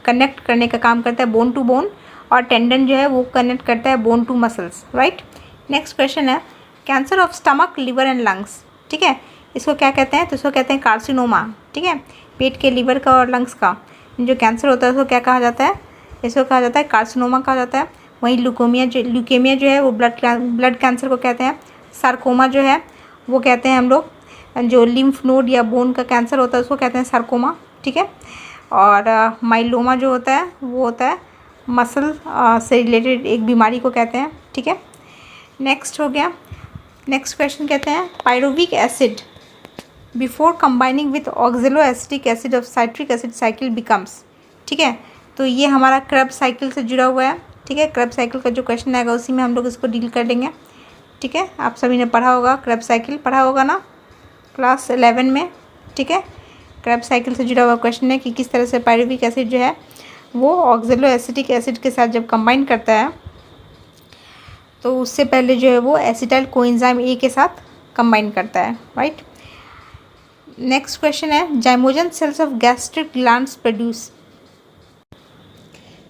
कनेक्ट करने का काम करता है बोन टू बोन, और टेंडन जो है वो कनेक्ट करता है bone to muscles, right. Next question है cancer of stomach, liver and lungs, ठीक है। इसको क्या कहते हैं, तो इसको कहते हैं कार्सिनोमा, ठीक है। पेट के, लिवर का और लंग्स का जो कैंसर होता है उसको क्या कहा जाता है, इसको कहा जाता है कार्सिनोमा कहा जाता है। वहीं ल्यूकेमिया जो है वो ब्लड कैंसर को कहते हैं। सार्कोमा जो है वो कहते हैं हम लोग जो लिम्फ नोड या बोन का कैंसर होता है उसको कहते हैं सार्कोमा, ठीक है। और माइलोमा जो होता है वो होता है मसल से रिलेटेड एक बीमारी को कहते हैं, ठीक है। नेक्स्ट हो गया, नेक्स्ट क्वेश्चन कहते हैं pyruvic acid before combining with ऑक्जेलो acetic acid of citric acid cycle becomes, ठीक है। तो ये हमारा क्रेब्स साइकिल से जुड़ा हुआ है, ठीक है। क्रेब्स साइकिल का जो क्वेश्चन आएगा उसी में हम लोग इसको डील कर लेंगे, ठीक है। आप सभी ने पढ़ा होगा, क्रेब्स साइकिल पढ़ा होगा ना क्लास 11 में, ठीक है। क्रेब्स साइकिल से जुड़ा हुआ क्वेश्चन है कि किस तरह से पायरुविक एसिड जो है वो ऑक्जेलो एसिटिक एसिड के साथ जब कंबाइन करता है तो उससे पहले जो है वो एसिटाइल कोएंजाइम ए के साथ कंबाइन करता है, राइट। नेक्स्ट क्वेश्चन है zymogen cells of gastric glands produce.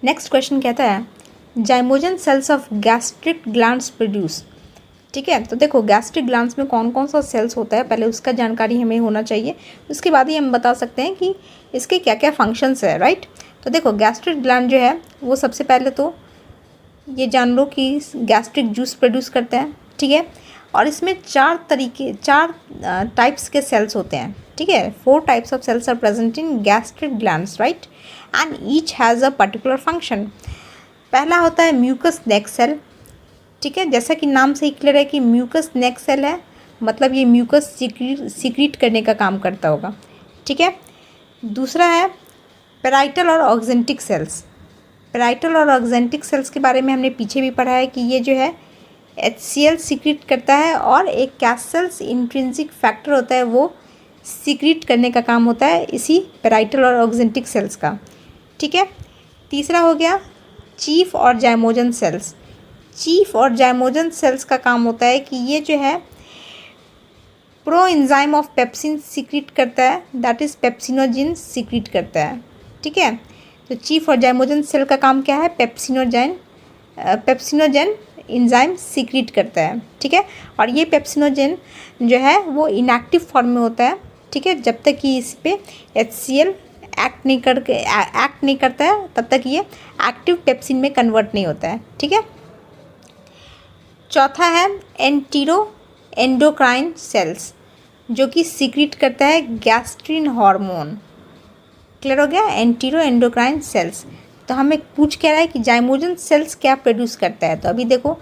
Next question कहता है zymogen cells of gastric glands produce, ठीक है। तो देखो गैस्ट्रिक ग्लैंड्स में कौन कौन सा सेल्स होता है पहले उसका जानकारी हमें होना चाहिए, उसके बाद ही हम बता सकते हैं कि इसके क्या क्या फंक्शंस है, राइट। तो देखो गैस्ट्रिक ग्लैंड जो है वो सबसे पहले तो ये जान लो कि गैस्ट्रिक जूस प्रोड्यूस करते हैं, ठीक है। और इसमें चार टाइप्स के सेल्स होते हैं, ठीक है। 4 types of cells are present in gastric glands, right, and each has a particular function. पहला होता है म्यूकस नेक सेल, ठीक है। जैसा कि नाम से ही क्लियर है कि म्यूकस नेक सेल है, मतलब ये म्यूकस सीक्रेट करने का काम करता होगा, ठीक है। दूसरा है पेराइटल और ऑक्जेंटिक सेल्स। पेराइटल और ऑक्जेंटिक सेल्स के बारे में हमने पीछे भी पढ़ा है कि ये जो है HCl सीक्रेट करता है, और एक कैसेल्स इंट्रिंसिक फैक्टर होता है वो सीक्रेट करने का काम होता है इसी पेराइटल और ऑक्जेंटिक सेल्स का, ठीक है। तीसरा हो गया चीफ और जाइमोजन सेल्स। चीफ और जाइमोजन सेल्स का काम होता है कि ये जो है pro enzyme of pepsin secret करता है, दैट इज़ पेप्सिनोजिन सीक्रेट करता है, ठीक है। तो चीफ और जाइमोजन सेल का काम क्या है, पेप्सिनोजेन एंजाइम सीक्रेट करता है, ठीक है। और ये पेप्सिनोजेन जो है वो इनएक्टिव फॉर्म में होता है, ठीक है, जब तक कि इस पे HCl एक्ट नहीं करता है तब तक ये एक्टिव पेप्सिन में कन्वर्ट नहीं होता है, ठीक है। चौथा है एंडोक्राइन सेल्स, जो कि सीक्रेट करता है गैस्ट्रिन हार्मोन। क्लियर हो गया? Antero endocrine cells. तो हमें पूछ क्या रहा है कि जाइमोजन सेल्स क्या प्रोड्यूस करता है। तो अभी देखो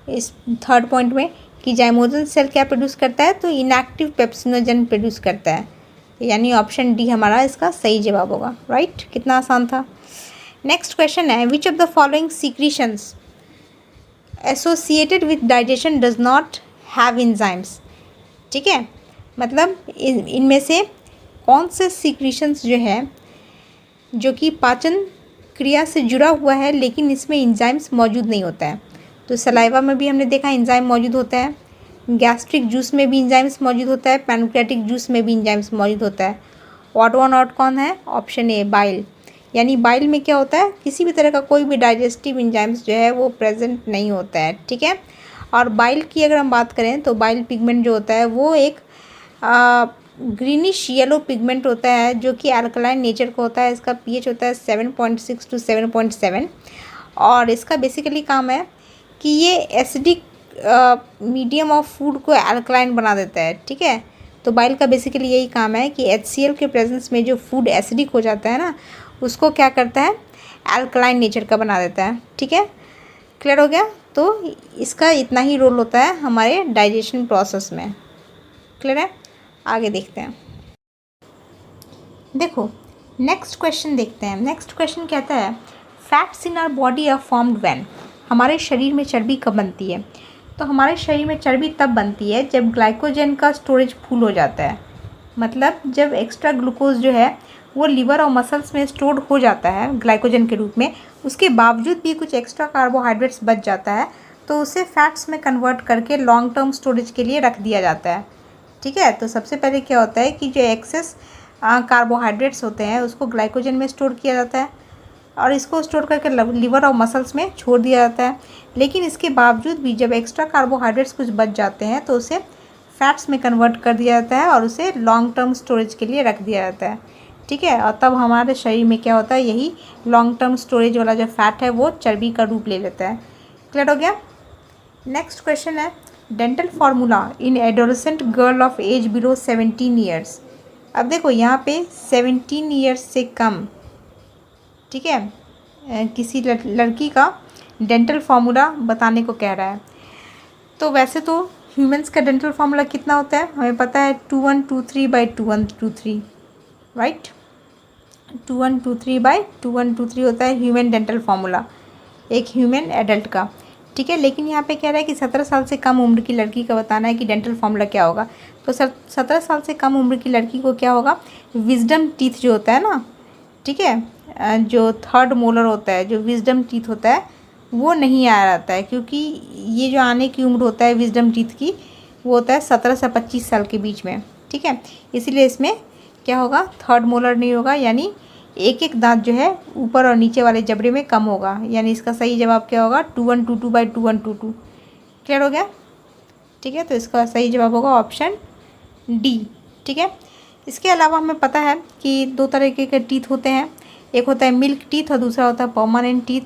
इस थर्ड पॉइंट में कि जाइमोजन सेल क्या प्रोड्यूस करता है, तो इनएक्टिव पेप्सिनोजन प्रोड्यूस करता है, यानी ऑप्शन डी हमारा इसका सही जवाब होगा। राइट? कितना आसान था। नेक्स्ट क्वेश्चन है, which of the following secretions associated with digestion does not have enzymes. ठीक है, मतलब इनमें से कौन से सीक्रीशंस जो है जो कि पाचन क्रिया से जुड़ा हुआ है लेकिन इसमें एंजाइम्स मौजूद नहीं होता है। तो सलाइवा में भी हमने देखा एंजाइम मौजूद होता है, गैस्ट्रिक जूस में भी एंजाइम्स मौजूद होता है, पैनक्रियाटिक जूस में भी एंजाइम्स मौजूद होता है। ऑड वन आउट कौन है? Option A, bile. यानी बाइल में क्या होता है, किसी भी तरह का कोई भी डाइजेस्टिव एंजाइम्स जो है वो प्रेजेंट नहीं होता है। ठीक है, और बाइल की अगर हम बात करें तो बाइल पिगमेंट जो होता है वो एक ग्रीनिश येलो पिगमेंट होता है जो कि अल्कलाइन नेचर का होता है। इसका पीएच होता है 7.6 to 7.7 और इसका बेसिकली काम है कि ये एसिडिक मीडियम ऑफ फूड को अल्कलाइन बना देता है। ठीक है, तो बाइल का बेसिकली यही काम है कि HCl के प्रेजेंस में जो फूड एसिडिक हो जाता है ना, उसको क्या करता है, अल्कलाइन नेचर का बना देता है। ठीक है, क्लियर हो गया? तो इसका इतना ही रोल होता है हमारे डाइजेशन प्रोसेस में। क्लियर है? आगे देखते हैं। देखो नेक्स्ट क्वेश्चन देखते हैं। नेक्स्ट क्वेश्चन कहता है, fats in our body are formed when. हमारे शरीर में चर्बी कब बनती है? तो हमारे शरीर में चर्बी तब बनती है जब ग्लाइकोजन का स्टोरेज फुल हो जाता है, मतलब जब एक्स्ट्रा ग्लूकोज जो है वो लिवर और मसल्स में स्टोर्ड हो जाता है ग्लाइकोजन के रूप में, उसके बावजूद भी कुछ एक्स्ट्रा कार्बोहाइड्रेट्स बच जाता है, तो उसे फैट्स में कन्वर्ट करके लॉन्ग टर्म स्टोरेज के लिए रख दिया जाता है। ठीक है, तो सबसे पहले क्या होता है कि जो एक्सेस कार्बोहाइड्रेट्स होते हैं उसको ग्लाइकोजन में स्टोर किया जाता है और इसको स्टोर करके लिवर और मसल्स में छोड़ दिया जाता है। लेकिन इसके बावजूद भी जब एक्स्ट्रा कार्बोहाइड्रेट्स कुछ बच जाते हैं तो उसे फैट्स में कन्वर्ट कर दिया जाता है और उसे लॉन्ग टर्म स्टोरेज के लिए रख दिया जाता है। ठीक है, और तब हमारे शरीर में क्या होता है, यही लॉन्ग टर्म स्टोरेज वाला जो फैट है वो चर्बी का रूप ले लेता है। क्लियर हो गया? नेक्स्ट क्वेश्चन है, dental formula in adolescent girl of age below 17 years. अब देखो यहाँ पे 17 ईयर्स से कम, ठीक है, किसी लड़की का डेंटल फार्मूला बताने को कह रहा है। तो वैसे तो ह्यूमंस का डेंटल फार्मूला कितना होता है हमें पता है, 2123/2123, राइट? 2123/2123 होता है ह्यूमन डेंटल फार्मूला एक ह्यूमन एडल्ट का। ठीक है, लेकिन यहाँ पे कह रहा है कि 17 साल से कम उम्र की लड़की का बताना है कि डेंटल फार्मूला क्या होगा। तो 17 साल से कम उम्र की लड़की को क्या होगा, विजडम टीथ जो होता है ना, ठीक है, जो थर्ड मोलर होता है, जो विजडम टीथ होता है वो नहीं आ रहता है, क्योंकि ये जो आने की उम्र होता है विजडम टीथ की वो होता है 17 से 25 साल के बीच में। ठीक है, इसीलिए इसमें क्या होगा, थर्ड मोलर नहीं होगा, यानी एक एक दांत जो है ऊपर और नीचे वाले जबड़े में कम होगा, यानी इसका सही जवाब क्या होगा, 2122/2122। क्लियर हो गया? ठीक है, तो इसका सही जवाब होगा ऑप्शन डी। ठीक है, इसके अलावा हमें पता है कि दो तरीके के टीथ होते हैं, एक होता है मिल्क टीथ और दूसरा होता है परमानेंट टीथ।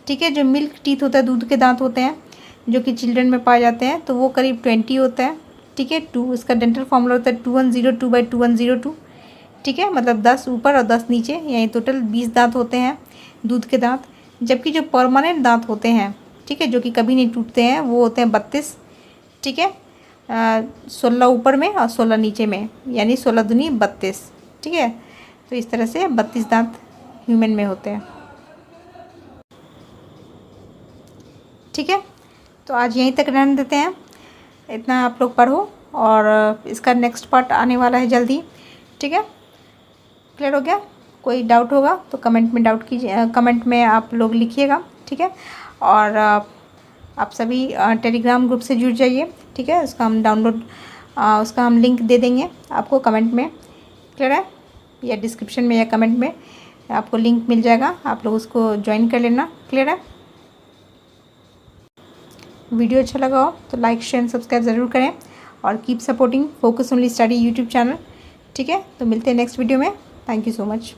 ठीक है, जो मिल्क टीथ होता है दूध के दांत होते हैं जो कि चिल्ड्रन में पाए जाते हैं, तो वो करीब 20 होता है। ठीक है, इसका डेंटल फार्मूला होता है 2102/2102। ठीक है, मतलब 10 ऊपर और 10 नीचे, यानी टोटल 20 दांत होते हैं दूध के दांत। जबकि जो परमानेंट दांत होते हैं, ठीक है, जो कि कभी नहीं टूटते हैं, वो होते हैं 32। ठीक है, 16 ऊपर में और 16 नीचे में, यानी 16 दूनी 32। ठीक है, तो इस तरह से 32 दांत ह्यूमन में होते हैं। ठीक है, तो आज यहीं तक रहने देते हैं, इतना आप लोग पढ़ो और इसका नेक्स्ट पार्ट आने वाला है जल्दी। ठीक है, क्लियर हो गया? कोई डाउट होगा तो कमेंट में डाउट कीजिए, कमेंट में आप लोग लिखिएगा। ठीक है, और आप सभी टेलीग्राम ग्रुप से जुड़ जाइए। ठीक है, उसका हम लिंक दे देंगे आपको कमेंट में। क्लियर है? या डिस्क्रिप्शन में या कमेंट में आपको लिंक मिल जाएगा, आप लोग उसको ज्वाइन कर लेना। क्लियर है? वीडियो अच्छा लगा हो तो लाइक शेयर सब्सक्राइब ज़रूर करें और keep supporting focus only study YouTube channel. ठीक है, तो मिलते हैं नेक्स्ट वीडियो में। Thank you so much.